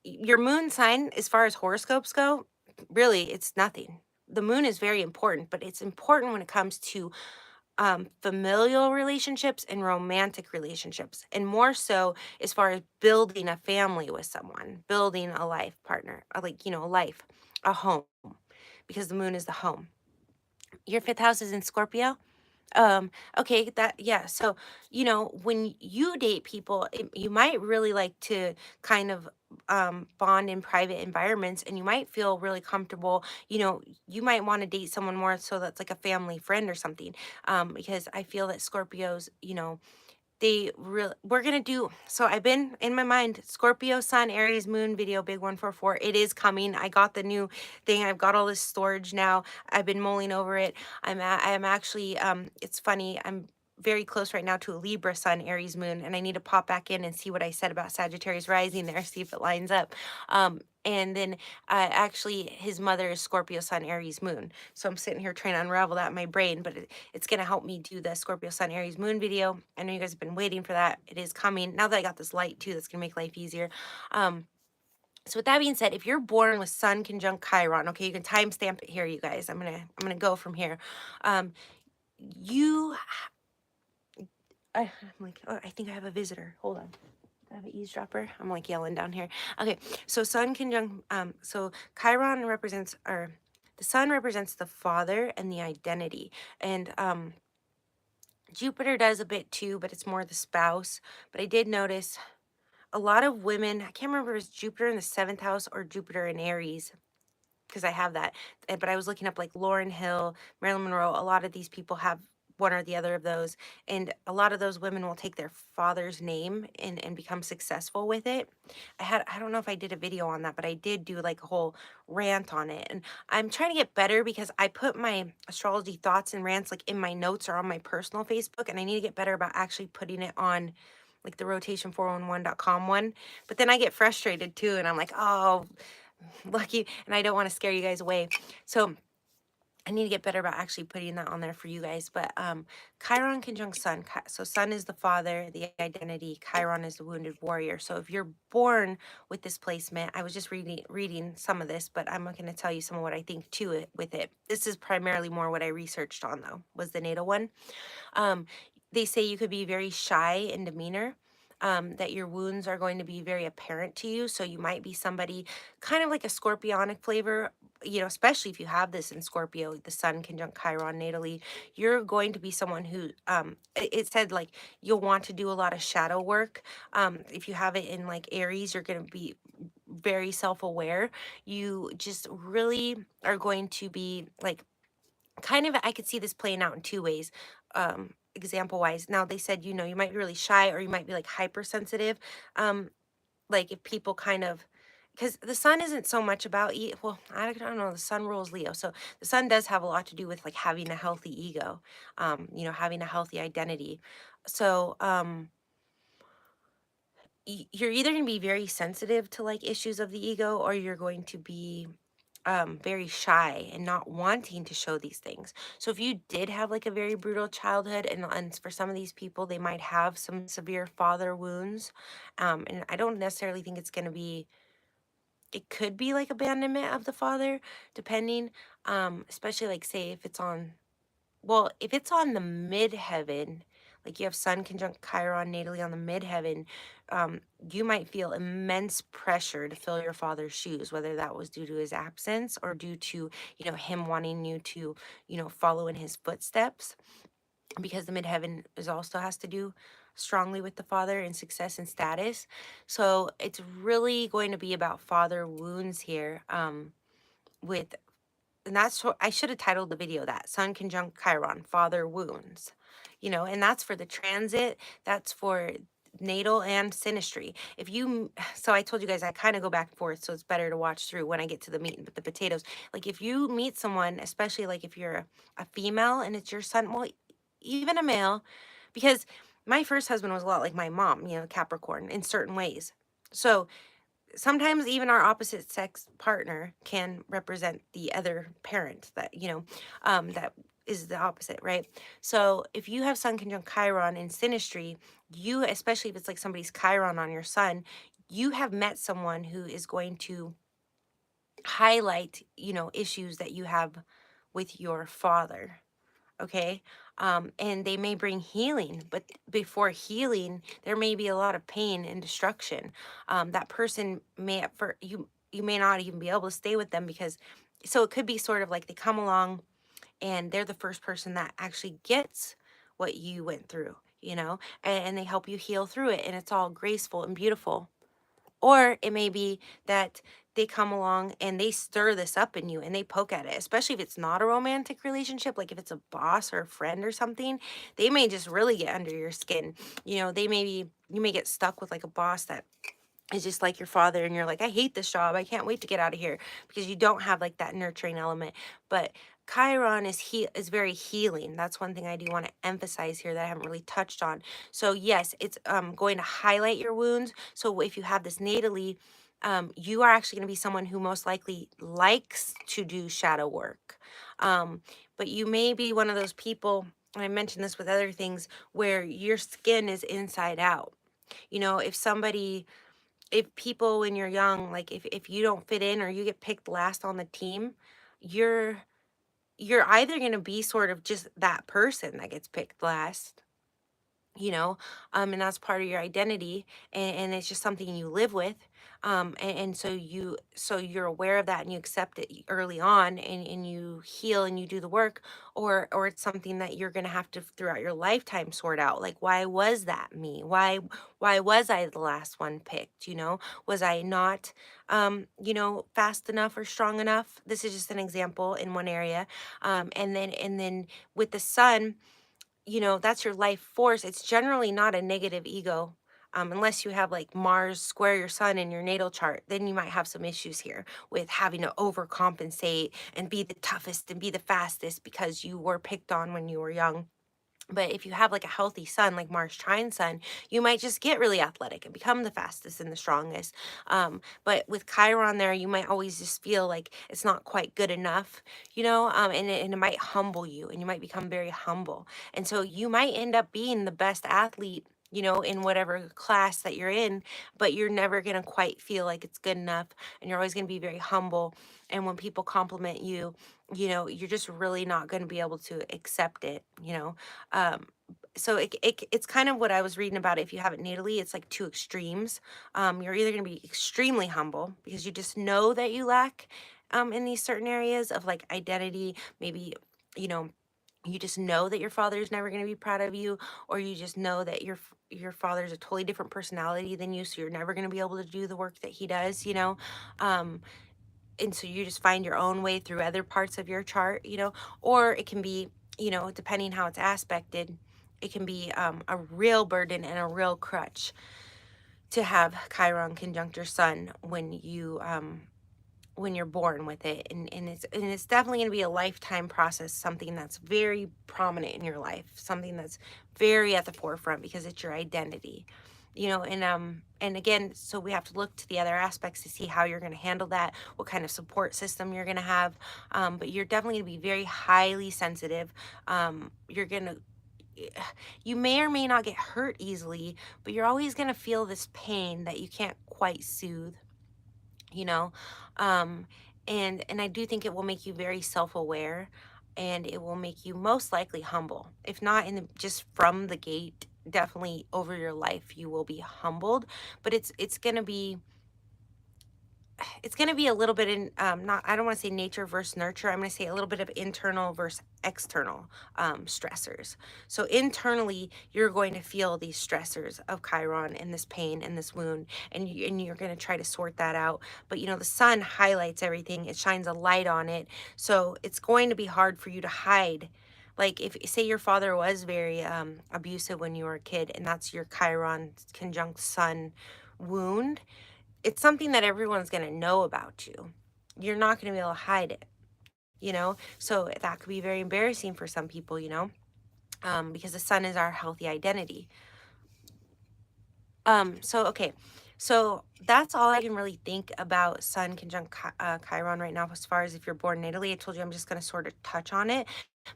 your moon sign, as far as horoscopes go, really it's nothing. The moon is very important, but it's important when it comes to familial relationships and romantic relationships, and more so as far as building a family with someone, building a life partner, a life, a home, because the moon is the home. Your fifth house is in Scorpio. Okay, yeah. So, when you date people, you might really like to kind of bond in private environments, and you might feel really comfortable. You might want to date someone more so that's like a family friend or something. Because I feel that Scorpios, we're gonna do, so I've been in my mind, Scorpio sun Aries moon video big 144, it is coming. I got the new thing, I've got all this storage now, I've been mulling over it. I am actually, it's funny, I'm very close right now to a Libra sun Aries moon, and I need to pop back in and see what I said about Sagittarius rising there, see if it lines up. And then actually his mother is Scorpio sun Aries moon, so I'm sitting here trying to unravel that in my brain, but it's going to help me do the Scorpio sun Aries moon video. I know you guys have been waiting for that. It is coming now that I got this light too, that's going to make life easier. So with that being said, if you're born with sun conjunct Chiron, okay, you can timestamp it here, you guys. I'm gonna go from here. You I'm like, oh, I think I have a visitor. Hold on. Do I have an eavesdropper? I'm like yelling down here. Okay, so sun conjunct, so Chiron represents, or the sun represents the father and the identity. And Jupiter does a bit too, but it's more the spouse. But I did notice a lot of women, I can't remember if it's Jupiter in the seventh house or Jupiter in Aries, because I have that. But I was looking up like Lauryn Hill, Marilyn Monroe, a lot of these people have one or the other of those. And a lot of those women will take their father's name and become successful with it. I don't know if I did a video on that, but I did do like a whole rant on it. And I'm trying to get better because I put my astrology thoughts and rants like in my notes or on my personal Facebook, and I need to get better about actually putting it on like the rotation411.com one. But then I get frustrated too, and I'm like, oh, lucky, and I don't want to scare you guys away. So I need to get better about actually putting that on there for you guys. But Chiron conjunct Sun. So Sun is the father, the identity. Chiron is the wounded warrior. So if you're born with this placement, I was just reading some of this, but I'm not going to tell you some of what I think to it with it. This is primarily more what I researched on though, was the natal one. Um, they say you could be very shy in demeanor. That your wounds are going to be very apparent to you. So you might be somebody kind of like a scorpionic flavor, especially if you have this in Scorpio, the Sun conjunct Chiron natally. You're going to be someone who, it said like you'll want to do a lot of shadow work. If you have it in like Aries, you're going to be very self-aware. You just really are going to be like, kind of, I could see this playing out in two ways. Example wise, now they said, you might be really shy or you might be like hypersensitive. Like if people kind of, because the sun isn't so much about well, I don't know, the sun rules Leo, so the sun does have a lot to do with like having a healthy ego, having a healthy identity. So you're either going to be very sensitive to like issues of the ego, or you're going to be very shy and not wanting to show these things. So if you did have like a very brutal childhood, and for some of these people, they might have some severe father wounds. And I don't necessarily think it's going to be, it could be like abandonment of the father, depending, especially like say if it's on, well, if it's on the midheaven, like you have Sun conjunct Chiron natally on the midheaven, you might feel immense pressure to fill your father's shoes, whether that was due to his absence or due to, him wanting you to, follow in his footsteps, because the midheaven is also has to do strongly with the father and success and status. So it's really going to be about father wounds here, with, and that's what I should have titled the video, that Sun conjunct Chiron, father wounds, and that's for the transit, that's for natal and synastry. If you, so I told you guys I kind of go back and forth, so it's better to watch through when I get to the meat and the potatoes. Like if you meet someone, especially like if you're a female and it's your son, well, even a male, because my first husband was a lot like my mom, Capricorn in certain ways. So sometimes even our opposite sex partner can represent the other parent that, that is the opposite, right? So if you have Sun conjunct Chiron in synastry, you, especially if it's like somebody's Chiron on your sun, you have met someone who is going to highlight, issues that you have with your father. Okay. And they may bring healing, but before healing, there may be a lot of pain and destruction. That person may, for you may not even be able to stay with them, because, so it could be sort of like they come along and they're the first person that actually gets what you went through, and they help you heal through it, and it's all graceful and beautiful. Or it may be that they come along and they stir this up in you and they poke at it, especially if it's not a romantic relationship, like if it's a boss or a friend or something, they may just really get under your skin. You may get stuck with like a boss that is just like your father, and you're like, I hate this job, I can't wait to get out of here, because you don't have like that nurturing element. But Chiron is very healing. That's one thing I do want to emphasize here that I haven't really touched on. So yes, it's going to highlight your wounds. So if you have this natally, you are actually going to be someone who most likely likes to do shadow work. But you may be one of those people, and I mentioned this with other things, where your skin is inside out. If somebody, if people when you're young, like if you don't fit in or you get picked last on the team, you're either going to be sort of just that person that gets picked last, and that's part of your identity, and it's just something you live with, and so you're aware of that and you accept it early on, and you heal and you do the work, or it's something that you're gonna have to throughout your lifetime sort out, like, why was that me? Why was I the last one picked? Was I not fast enough or strong enough? This is just an example in one area. And then with the sun, that's your life force. It's generally not a negative ego. Unless you have like Mars square your sun in your natal chart, then you might have some issues here with having to overcompensate and be the toughest and be the fastest because you were picked on when you were young. But if you have like a healthy sun, like Mars trine sun, you might just get really athletic and become the fastest and the strongest. But with Chiron there, you might always just feel like it's not quite good enough, and it might humble you and you might become very humble. And so you might end up being the best athlete, in whatever class that you're in, but you're never going to quite feel like it's good enough. And you're always going to be very humble. And when people compliment you, you're just really not going to be able to accept it. um, so it's kind of what I was reading about. If you have it natally, it's like two extremes. You're either going to be extremely humble because you just know that you lack in these certain areas of like identity, maybe, you know, you just know that your father is never going to be proud of you, or you just know that your father's a totally different personality than you, so you're never going to be able to do the work that he does. Um, and so you just find your own way through other parts of your chart. Or it can be, depending how it's aspected, it can be a real burden and a real crutch to have Chiron conjunct your sun when you're born with it. And it's definitely going to be a lifetime process, something that's very prominent in your life, something that's very at the forefront because it's your identity. And again, so we have to look to the other aspects to see how you're going to handle that, what kind of support system you're going to have. But you're definitely going to be very highly sensitive. You're going to You may or may not get hurt easily, but you're always going to feel this pain that you can't quite soothe, you know um and I do think it will make you very self-aware, and it will make you most likely humble, if not just from the gate. Definitely over your life you will be humbled, but it's going to be a little bit in, not, I don't want to say nature versus nurture. I'm going to say a little bit of internal versus external stressors. So internally you're going to feel these stressors of Chiron and this pain and this wound, and you're going to try to sort that out. But the sun highlights everything, it shines a light on it, so it's going to be hard for you to hide. Like, if say your father was very abusive when you were a kid, and that's your Chiron conjunct sun wound, it's something that everyone's going to know about you. You're not going to be able to hide it. So that could be very embarrassing for some people, because the sun is our healthy identity. So okay, so that's all I can really think about Sun conjunct Chiron right now. As far as if you're born natally, I told you I'm just going to sort of touch on it.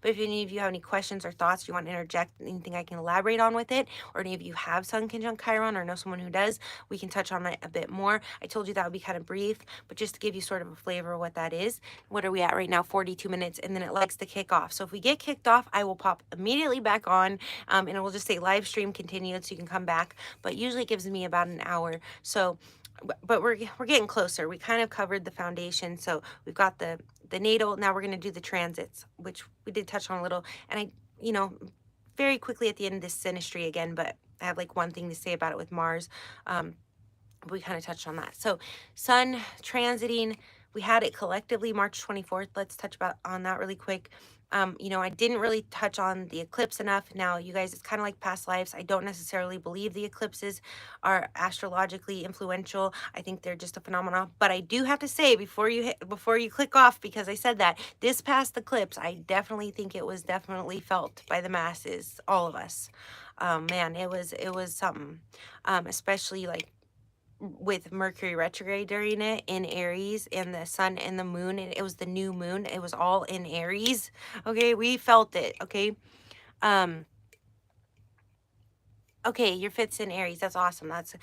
But if any of you have any questions or thoughts, you want to interject anything I can elaborate on with it, or any of you have Sun conjunct Chiron or know someone who does, we can touch on it a bit more. I told you that would be kind of brief, but just to give you sort of a flavor of what that is. What are we at right now? 42 minutes, and then it likes to kick off. So if we get kicked off, I will pop immediately back on, and it will just say live stream continued, so you can come back. But usually it gives me about an hour. So but we're getting closer. We kind of covered the foundation. So we've got the natal. Now we're going to do the transits, which we did touch on a little. And very quickly at the end of this synastry again, but I have like one thing to say about it with Mars. We kind of touched on that. So sun transiting, we had it collectively March 24th. Let's touch on that really quick. I didn't really touch on the eclipse enough. Now, you guys, it's kind of like past lives. I don't necessarily believe the eclipses are astrologically influential. I think they're just a phenomenon. But I do have to say, before you click off, because I said that this past eclipse, I definitely think it was definitely felt by the masses, all of us. Man, it was something. Especially like with Mercury retrograde during it in Aries, and the sun and the moon, and it was the new moon. It was all in Aries. Okay, we felt it. Okay. Um, okay, your fit's in Aries. That's awesome. That's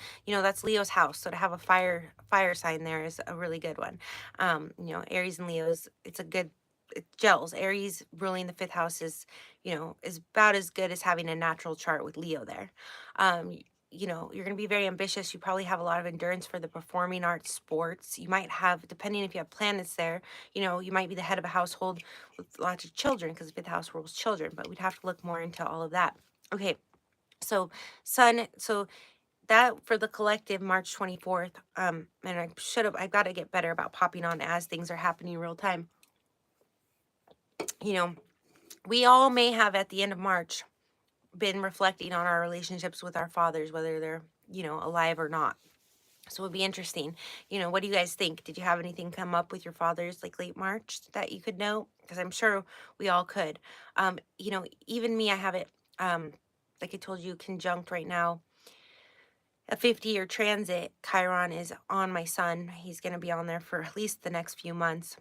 Leo's house. So to have a fire sign there is a really good one. Aries and Leo's, it gels. Aries ruling the fifth house is about as good as having a natural chart with Leo there. You're going to be very ambitious. You probably have a lot of endurance for the performing arts, sports. You might have, depending if you have planets there, you might be the head of a household with lots of children, because the fifth house rules children, but we'd have to look more into all of that. Okay. So that for the collective March 24th. And I've got to get better about popping on as things are happening real time. You know, we all may have at the end of March been reflecting on our relationships with our fathers, whether they're, alive or not. So it'd be interesting. What do you guys think? Did you have anything come up with your fathers like late March that you could know? Because I'm sure we all could. Even me, I have it, um, like I told you, conjunct right now. A 50-year transit, Chiron is on my son. He's going to be on there for at least the next few months.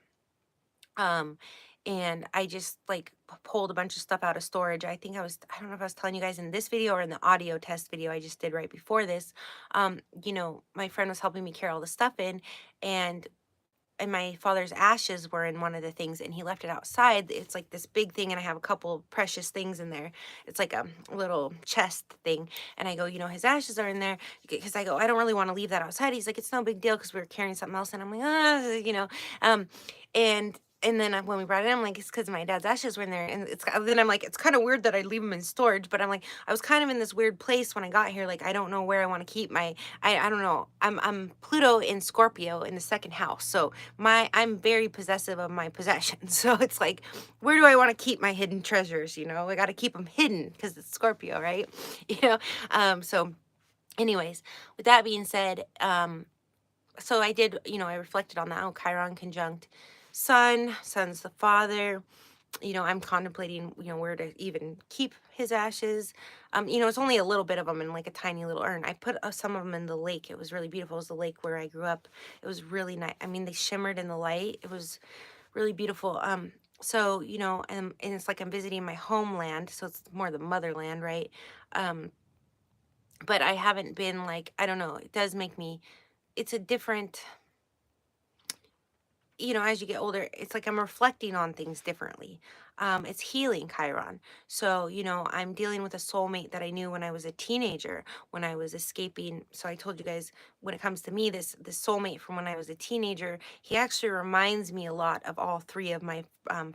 Um, and I just like pulled a bunch of stuff out of storage. I don't know if I was telling you guys in this video or in the audio test video I just did right before this. My friend was helping me carry all the stuff in, and my father's ashes were in one of the things, and he left it outside. It's like this big thing, and I have a couple of precious things in there. It's like a little chest thing. And I go, his ashes are in there, because I go, I don't really want to leave that outside. He's like, it's no big deal, because we were carrying something else. And I'm like, um, and then when we brought it in, I'm like, it's because my dad's ashes were in there. And then I'm like, it's kind of weird that I leave them in storage. But I'm like, I was kind of in this weird place when I got here. Like, I don't know where I want to keep I don't know. I'm Pluto in Scorpio in the second house. So I'm very possessive of my possessions. So it's like, where do I want to keep my hidden treasures? I got to keep them hidden because it's Scorpio, right? So anyways, with that being said, so I did, I reflected on that. Oh, Chiron conjunct Sun's the father. I'm contemplating, where to even keep his ashes. It's only a little bit of them in like a tiny little urn. I put some of them in the lake. It was really beautiful. It was the lake where I grew up. It was really nice. I mean, they shimmered in the light. It was really beautiful. So, and it's like I'm visiting my homeland. So it's more the motherland, right? Um, but I haven't been like, I don't know. It does make me, it's a different, as you get older, it's like I'm reflecting on things differently. It's healing Chiron. So, I'm dealing with a soulmate that I knew when I was a teenager, when I was escaping. So I told you guys, when it comes to me, this soulmate from when I was a teenager, he actually reminds me a lot of all three of my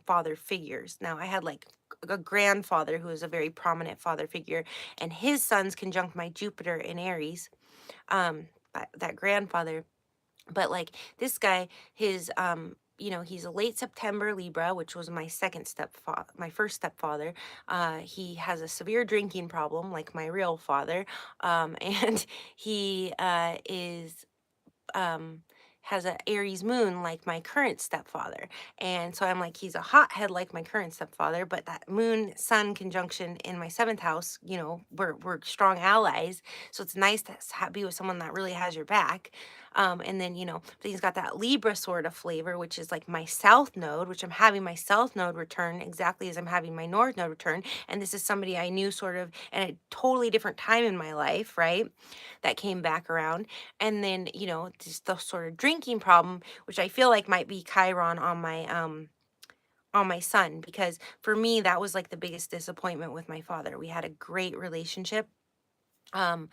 father figures. Now, I had like a grandfather who was a very prominent father figure, and his sons conjunct my Jupiter in Aries. That grandfather, but like this guy, he's a late September Libra, which was my first stepfather. He has a severe drinking problem, like my real father. And he is um has a Aries moon like my current stepfather. And so I'm like, he's a hothead like my current stepfather, but that moon sun conjunction in my seventh house, we're strong allies. So it's nice to be with someone that really has your back. And then, but he's got that Libra sort of flavor, which is like my south node, which I'm having my south node return exactly as I'm having my north node return. And this is somebody I knew sort of at a totally different time in my life, right? That came back around. And then, just the sort of drinking problem, which I feel like might be Chiron on my son, because for me that was like the biggest disappointment with my father. We had a great relationship. Um,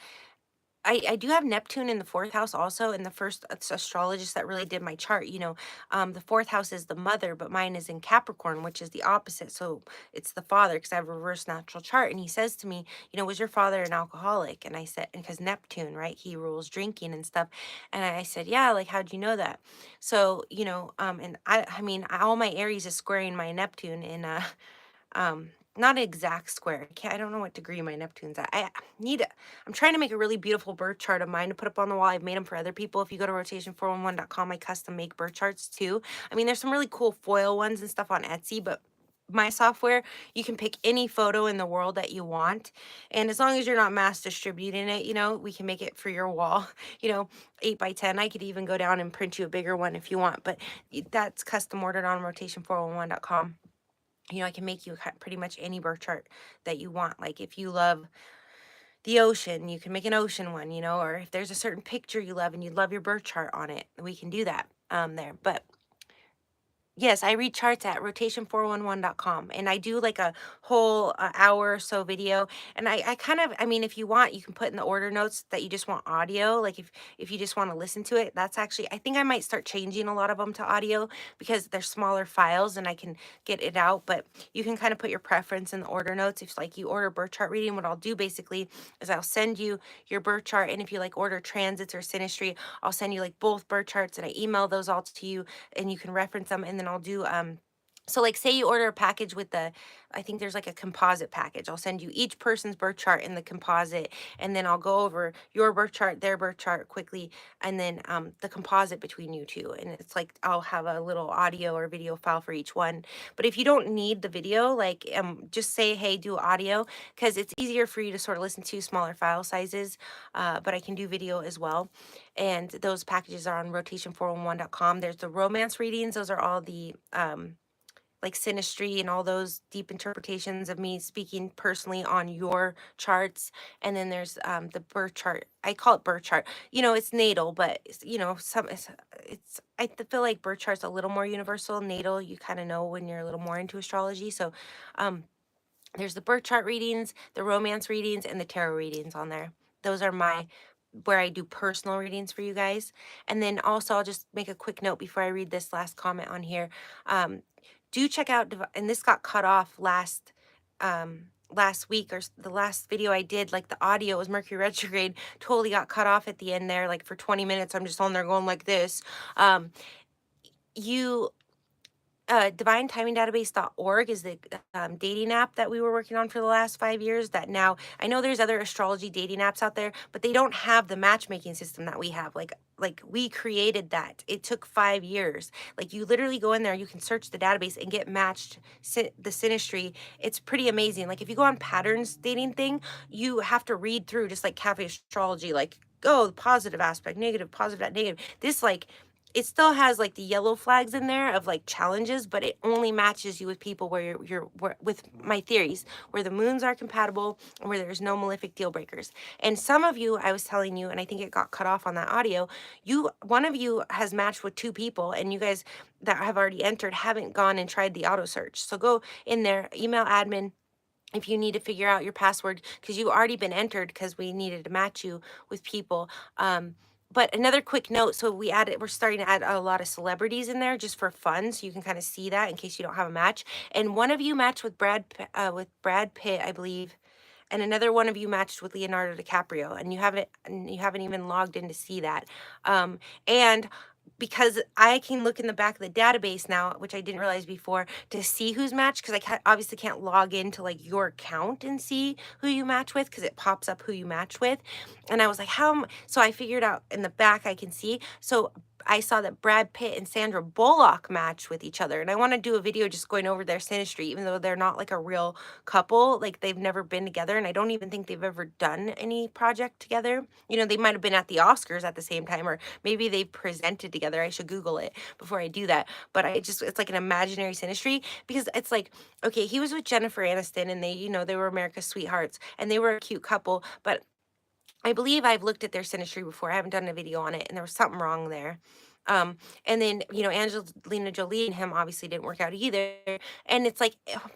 I do have Neptune in the fourth house also, and the first astrologist that really did my chart, the fourth house is the mother, but mine is in Capricorn, which is the opposite. So it's the father, because I have a reverse natural chart. And he says to me, was your father an alcoholic? And I said, because Neptune, right? He rules drinking and stuff. And I said, yeah, like, how'd you know that? So, and I mean, all my Aries is squaring my Neptune in, not an exact square. I don't know what degree my Neptune's at. I'm trying to make a really beautiful birth chart of mine to put up on the wall. I've made them for other people. If you go to rotation411.com, I custom make birth charts too. I mean, there's some really cool foil ones and stuff on Etsy, but my software, you can pick any photo in the world that you want. And as long as you're not mass distributing it, we can make it for your wall, 8 by 10. I could even go down and print you a bigger one if you want, but that's custom ordered on rotation411.com. I can make you pretty much any birth chart that you want. Like if you love the ocean, you can make an ocean one, or if there's a certain picture you love and you love your birth chart on it, we can do that there. But yes, I read charts at rotation411.com, and I do like a whole hour or so video. And I kind of, I mean, if you want, you can put in the order notes that you just want audio. Like if you just want to listen to it, that's actually, I think I might start changing a lot of them to audio because they're smaller files and I can get it out. But you can kind of put your preference in the order notes. If like you order birth chart reading, what I'll do basically is I'll send you your birth chart. And if you like order transits or synastry, I'll send you like both birth charts, and I email those all to you and you can reference them. And then I'll do So like say you order a package with I think there's like a composite package. I'll send you each person's birth chart in the composite, and then I'll go over your birth chart, their birth chart quickly, and then the composite between you two. And it's like I'll have a little audio or video file for each one. But if you don't need the video, like just say, hey, do audio, because it's easier for you to sort of listen to smaller file sizes. But I can do video as well. And those packages are on rotation411.com. There's the romance readings. Those are all the like synastry and all those deep interpretations of me speaking personally on your charts. And then there's the birth chart. I call it birth chart. It's natal, but feel like birth chart's a little more universal. Natal, you kind of know when you're a little more into astrology. So um, there's the birth chart readings, the romance readings, and the tarot readings on there. Those are where I do personal readings for you guys. And then also, I'll just make a quick note before I read this last comment on here. Do check out, and this got cut off last week, or the last video I did, like the audio was Mercury retrograde, totally got cut off at the end there, like for 20 minutes. I'm just on there going like this. You divinetimingdatabase.org is the dating app that we were working on for the last 5 years. That now I know there's other astrology dating apps out there, but they don't have the matchmaking system that we have. Like we created that. It took 5 years. Like you literally go in there, you can search the database and get matched the synastry. It's pretty amazing. Like if you go on patterns dating thing, you have to read through just like cafe astrology, like go positive aspect, negative, positive, negative. This like it still has like the yellow flags in there of like challenges, but it only matches you with people where with my theories, where the moons are compatible and where there's no malefic deal breakers. And some of you, I was telling you, and I think it got cut off on that audio, one of you has matched with two people, and you guys that have already entered haven't gone and tried the auto search. So go in there, email admin if you need to figure out your password, because you've already been entered because we needed to match you with people. But another quick note, so we're starting to add a lot of celebrities in there just for fun, so you can kind of see that in case you don't have a match. And one of you matched with Brad Pitt, I believe, and another one of you matched with Leonardo DiCaprio, and you haven't even logged in to see that. And because I can look in the back of the database now, which I didn't realize before, to see who's matched, because obviously can't log into like your account and see who you match with, because it pops up who you match with. And I was like, so I figured out in the back I can see. So I saw that Brad Pitt and Sandra Bullock matched with each other. And I want to do a video just going over their synastry, even though they're not like a real couple. Like they've never been together. And I don't even think they've ever done any project together. They might have been at the Oscars at the same time, or maybe they've presented together. I should Google it before I do that. But it's like an imaginary synastry, because it's like, okay, he was with Jennifer Aniston, and they were America's sweethearts, and they were a cute couple. But I believe I've looked at their synastry before. I haven't done a video on it, and there was something wrong there. And then, Angelina Jolie and him obviously didn't work out either. And it's like,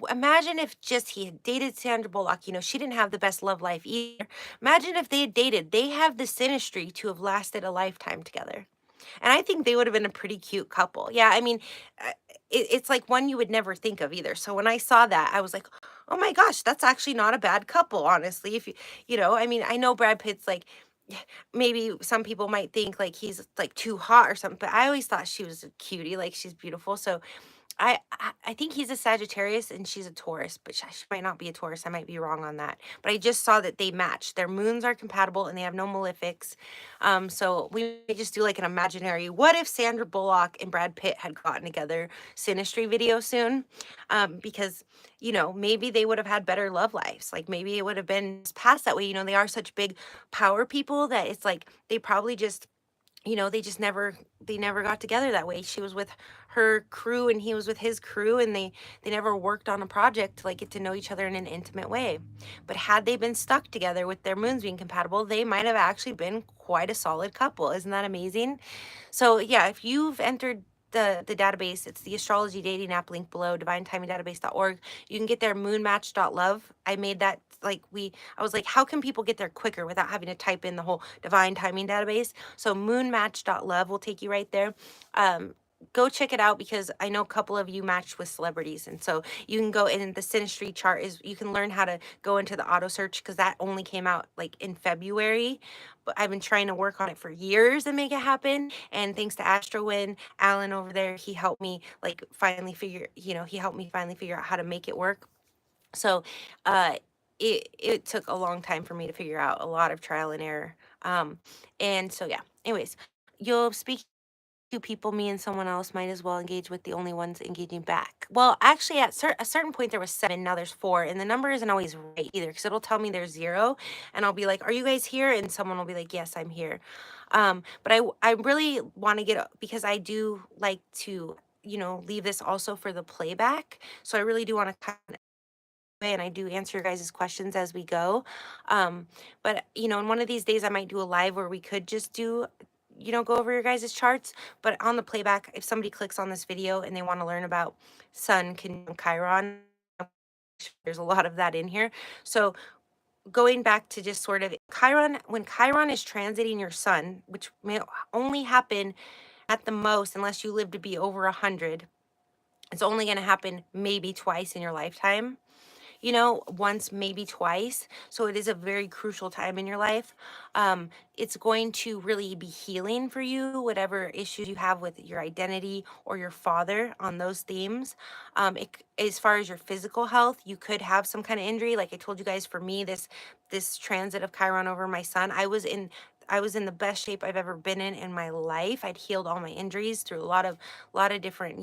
imagine if just he had dated Sandra Bullock. She didn't have the best love life either. Imagine if they had dated. They have the synastry to have lasted a lifetime together. And I think they would have been a pretty cute couple. Yeah, I mean, it's like one you would never think of either. So when I saw that, I was like, oh my gosh, that's actually not a bad couple, honestly. If I mean, I know Brad Pitt's like, maybe some people might think like he's like too hot or something, but I always thought she was a cutie, like she's beautiful. So I think he's a Sagittarius and she's a Taurus, but she might not be a Taurus. I might be wrong on that. But I just saw that they match. Their moons are compatible and they have no malefics. So we may just do like an imaginary, what if Sandra Bullock and Brad Pitt had gotten together synastry video soon? Because, maybe they would have had better love lives. Like maybe it would have been past that way. They are such big power people that it's like they probably just they never got together that way. She was with her crew and he was with his crew, and they never worked on a project to like get to know each other in an intimate way. But had they been stuck together with their moons being compatible, they might have actually been quite a solid couple. Isn't that amazing? So yeah, if you've entered the database, it's the Astrology Dating App link below, divinetimingdatabase.org. You can get their moonmatch.love. I made that I was like, how can people get there quicker without having to type in the whole divine timing database? So moonmatch.love will take you right there. go check it out because I know a couple of you matched with celebrities. And so you can go in the Synastry chart is you can learn how to go into the auto search because that only came out like in February. But I've been trying to work on it for years and make it happen. And thanks to AstroWin, Alan over there, he helped me like finally figure, he helped me finally figure out how to make it work. So uh it took a long time for me to figure out, a lot of trial and error. And so yeah, anyways, you'll speak two people, me and someone else, might as well engage with the only ones engaging back. Well, actually, at a certain point, there was 7. Now there's 4, and the number isn't always right either because it'll tell me there's 0, and I'll be like, "Are you guys here?" And someone will be like, "Yes, I'm here." But I really want to get, because I do like to leave this also for the playback. So I really do want to kind of, and I do answer your guys' questions as we go. But in one of these days I might do a live where we could just do, go over your guys' charts. But on the playback, if somebody clicks on this video and they want to learn about Sun, conjunct Chiron, there's a lot of that in here. So going back to just sort of Chiron, when Chiron is transiting your Sun, which may only happen at the most, unless you live to be over 100, it's only going to happen maybe twice in your lifetime, once, maybe twice. So it is a very crucial time in your life. It's going to really be healing for you, whatever issues you have with your identity or your father on those themes. As far as your physical health, you could have some kind of injury. Like I told you guys, for me, this transit of Chiron over my Sun, I was in the best shape I've ever been in my life. I'd healed all my injuries through a lot of different,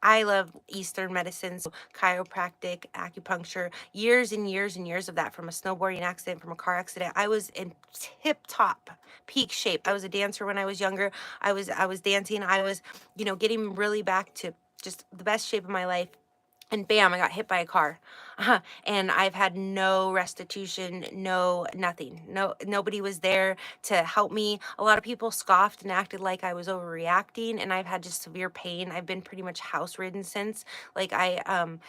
I love Eastern medicine, so chiropractic, acupuncture, years and years and years of that, from a snowboarding accident, from a car accident. I was in tip top peak shape. I was a dancer when I was younger. I was dancing. I was, getting really back to just the best shape of my life, and bam, I got hit by a car. And I've had no restitution, no nothing. Nobody was there to help me. A lot of people scoffed and acted like I was overreacting, and I've had just severe pain. I've been pretty much house ridden since. Like I'm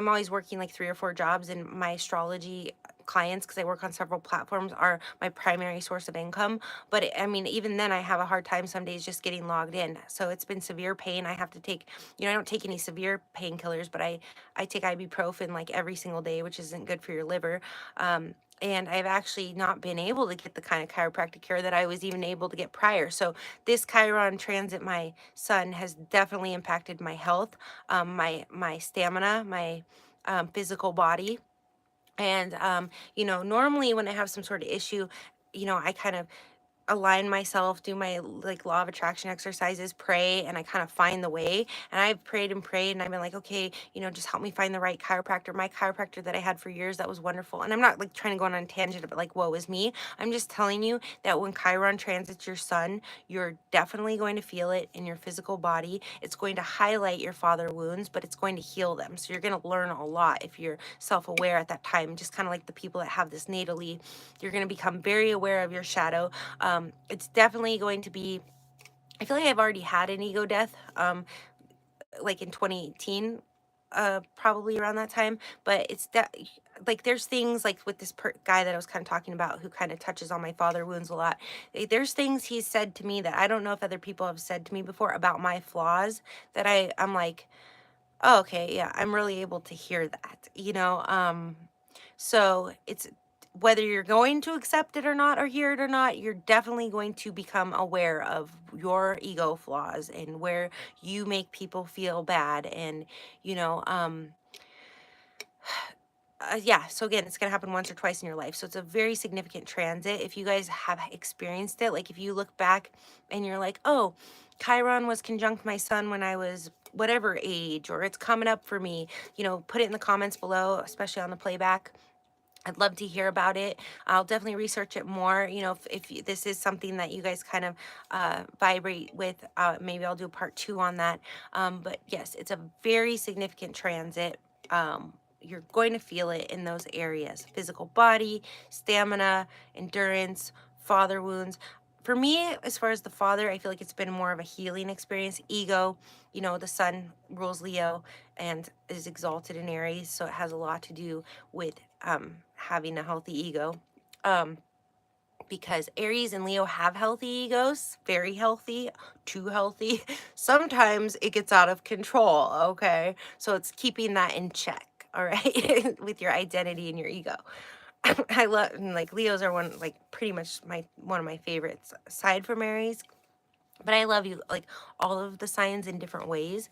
always working like 3 or 4 jobs, and my astrology clients, because I work on several platforms, are my primary source of income. But I mean, even then I have a hard time some days just getting logged in. So it's been severe pain. I have to take, I don't take any severe painkillers, but I take ibuprofen like every single day, which isn't good for your liver. And I've actually not been able to get the kind of chiropractic care that I was even able to get prior. So this Chiron transit, my Sun, has definitely impacted my health, my stamina, my physical body. And normally when I have some sort of issue, I kind of align myself, do my like law of attraction exercises, pray, and I kind of find the way. And I've prayed and prayed, and I've been like, okay, just help me find the right chiropractor. My chiropractor that I had for years, that was wonderful. And I'm not like trying to go on a tangent, but like, woe is me. I'm just telling you that when Chiron transits your Sun, you're definitely going to feel it in your physical body. It's going to highlight your father wounds, but it's going to heal them. So you're going to learn a lot if you're self-aware at that time. Just kind of like the people that have this natally, you're going to become very aware of your shadow. It's definitely going to be, I feel like I've already had an ego death, like in 2018, probably around that time. But it's that, like, there's things like with this guy that I was kind of talking about, who kind of touches on my father wounds a lot. There's things he's said to me that I don't know if other people have said to me before about my flaws, that I'm like, oh, okay, yeah, I'm really able to hear that, so it's, whether you're going to accept it or not, or hear it or not, you're definitely going to become aware of your ego flaws and where you make people feel bad. And, you know, um, yeah, so again, it's going to happen once or twice in your life. So it's a very significant transit. If you guys have experienced it, like if you look back and you're like, oh, Chiron was conjunct my Sun when I was whatever age, or it's coming up for me, put it in the comments below, especially on the playback. I'd love to hear about it. I'll definitely research it more. If this is something that you guys kind of vibrate with, maybe I'll do a part 2 on that. But yes, it's a very significant transit. You're going to feel it in those areas: physical body, stamina, endurance, father wounds. For me, as far as the father, I feel like it's been more of a healing experience. Ego, the Sun rules Leo and is exalted in Aries, so it has a lot to do with having a healthy ego. Um, because Aries and Leo have healthy egos, very healthy, too healthy. Sometimes it gets out of control, okay? So it's keeping that in check, all right? With your identity and your ego. I love, and like Leos are one, like pretty much one of my favorites aside from Aries, but I love you, like all of the signs in different ways.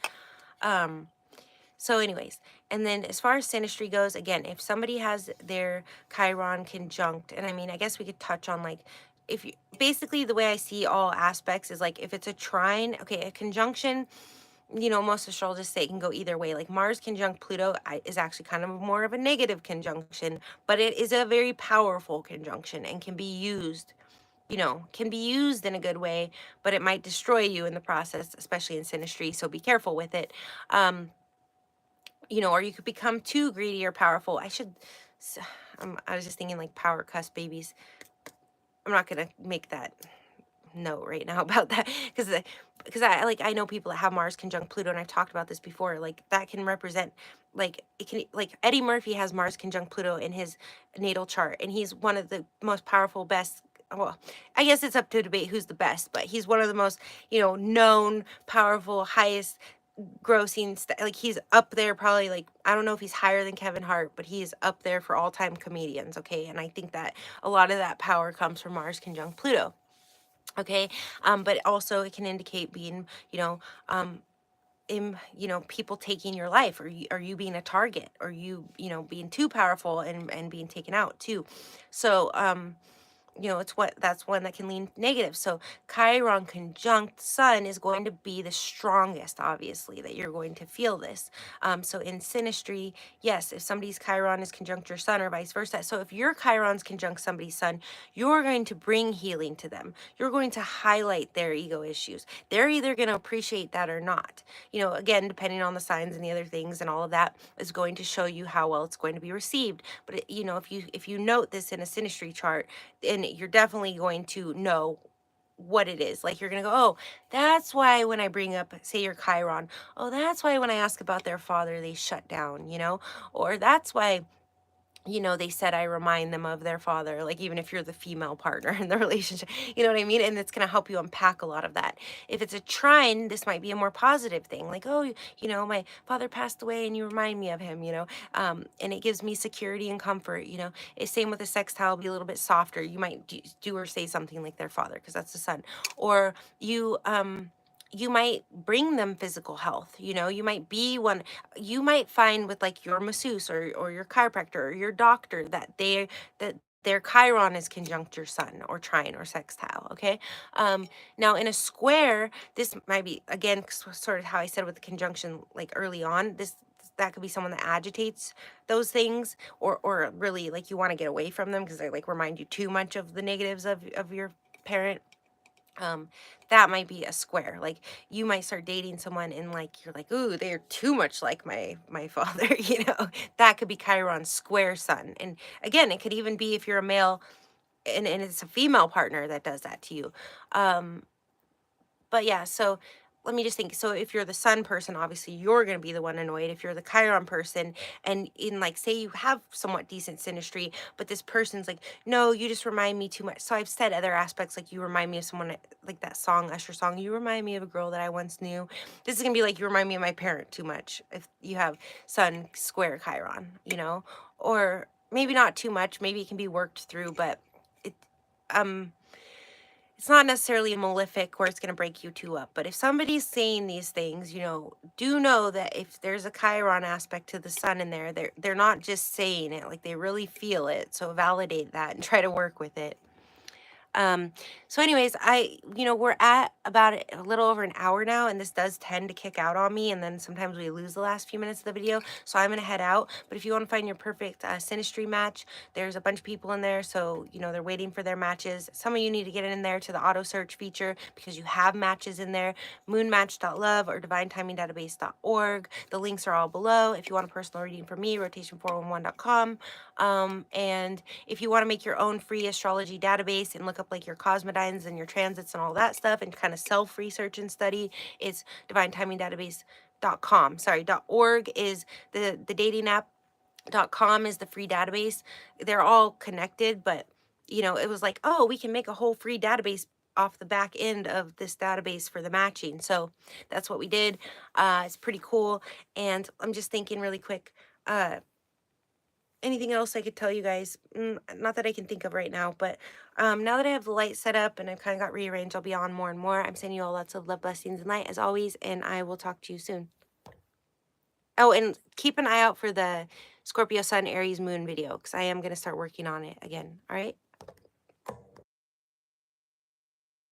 So anyways, and then as far as synastry goes, again, if somebody has their Chiron conjunct, and I mean, I guess we could touch on like, if you, basically the way I see all aspects is like, if it's a trine, okay, a conjunction, you know, most astrologists say it can go either way. Like Mars conjunct Pluto is actually kind of more of a negative conjunction, but it is a very powerful conjunction and can be used, you know, can be used in a good way, but it might destroy you in the process, especially in synastry. So be careful with it. You know, or you could become too greedy or powerful. I was just thinking like power cuss babies. I'm not gonna make that note right now about that because I know people that have Mars conjunct Pluto, and I've talked about this before. Like that can represent, like it can, like Eddie Murphy has Mars conjunct Pluto in his natal chart, and he's one of the most powerful, best. Well, I guess it's up to debate who's the best, but he's one of the most, you know, known, powerful, highest grossing like he's up there, probably, like I don't know if he's higher than Kevin Hart, but he's up there for all-time comedians, okay? And I think that a lot of that power comes from Mars conjunct Pluto, okay? But also it can indicate being, you know, you know, people taking your life, or are you being a target, or you know, being too powerful and being taken out too. So you know, that's one that can lean negative. So Chiron conjunct Sun is going to be the strongest, obviously, that you're going to feel this. So in synastry, yes, if somebody's Chiron is conjunct your Sun or vice versa. So if your Chiron's conjunct somebody's Sun, you're going to bring healing to them. You're going to highlight their ego issues. They're either going to appreciate that or not. You know, again, depending on the signs and the other things and all of that is going to show you how well it's going to be received. But you know, if you note this in a synastry chart, and you're definitely going to know what it is. Like you're going to go, oh, that's why when I bring up, say your Chiron, oh, that's why when I ask about their father, they shut down, you know, or that's why, you know, they said I remind them of their father, like even if you're the female partner in the relationship, you know what I mean? And it's going to help you unpack a lot of that. If it's a trine, this might be a more positive thing, like, oh, you know, my father passed away and you remind me of him, you know, and it gives me security and comfort, you know. It's same with the sextile, be a little bit softer. You might do or say something like their father, because that's the sun. Or you might bring them physical health, you know, you might be one, you might find with like your masseuse or your chiropractor or your doctor that that their Chiron is conjunct your Sun or trine or sextile, okay? Now in a square, this might be, again, sort of how I said with the conjunction like early on, that could be someone that agitates those things, or really like you want to get away from them because they like remind you too much of the negatives of your parent. um that might be a square. Like you might start dating someone and like you're like, ooh, they're too much like my father. You know, that could be Chiron square Sun. And again, it could even be if you're a male and it's a female partner that does that to you. But yeah, so let me just think. So if you're the Sun person, obviously you're going to be the one annoyed. If you're the Chiron person, and in like, say you have somewhat decent synastry, but this person's like, no, you just remind me too much. So I've said other aspects, like you remind me of someone, like that song, Usher song, you remind me of a girl that I once knew. This is going to be like, you remind me of my parent too much if you have Sun square Chiron, you know, or maybe not too much. Maybe it can be worked through, but it, um, it's not necessarily a malefic where it's going to break you two up. But if somebody's saying these things, you know, do know that if there's a Chiron aspect to the Sun in there, they're not just saying it, like they really feel it. So validate that and try to work with it. So anyways, you know, we're at about a little over an hour now, and this does tend to kick out on me, and then sometimes we lose the last few minutes of the video, so I'm gonna head out. But if you want to find your perfect synastry match, there's a bunch of people in there, so you know they're waiting for their matches. Some of you need to get in there to the auto search feature because you have matches in there. Moonmatch.love or divinetimingdatabase.org. The links are all below. If you want a personal reading from me, rotation411.com. And if you want to make your own free astrology database and look up like your cosmodines and your transits and all that stuff and kind of self-research and study, it's divinetimingdatabase.com. Sorry, .org is the dating app. .com is the free database. They're all connected, but you know, it was like, oh, we can make a whole free database off the back end of this database for the matching. So that's what we did. It's pretty cool. And I'm just thinking really quick, anything else I could tell you guys? Not that I can think of right now, but now that I have the light set up and I've kind of got rearranged, I'll be on more and more. I'm sending you all lots of love, blessings, and light as always, and I will talk to you soon. Oh, and keep an eye out for the Scorpio Sun Aries Moon video because I am going to start working on it again. All right.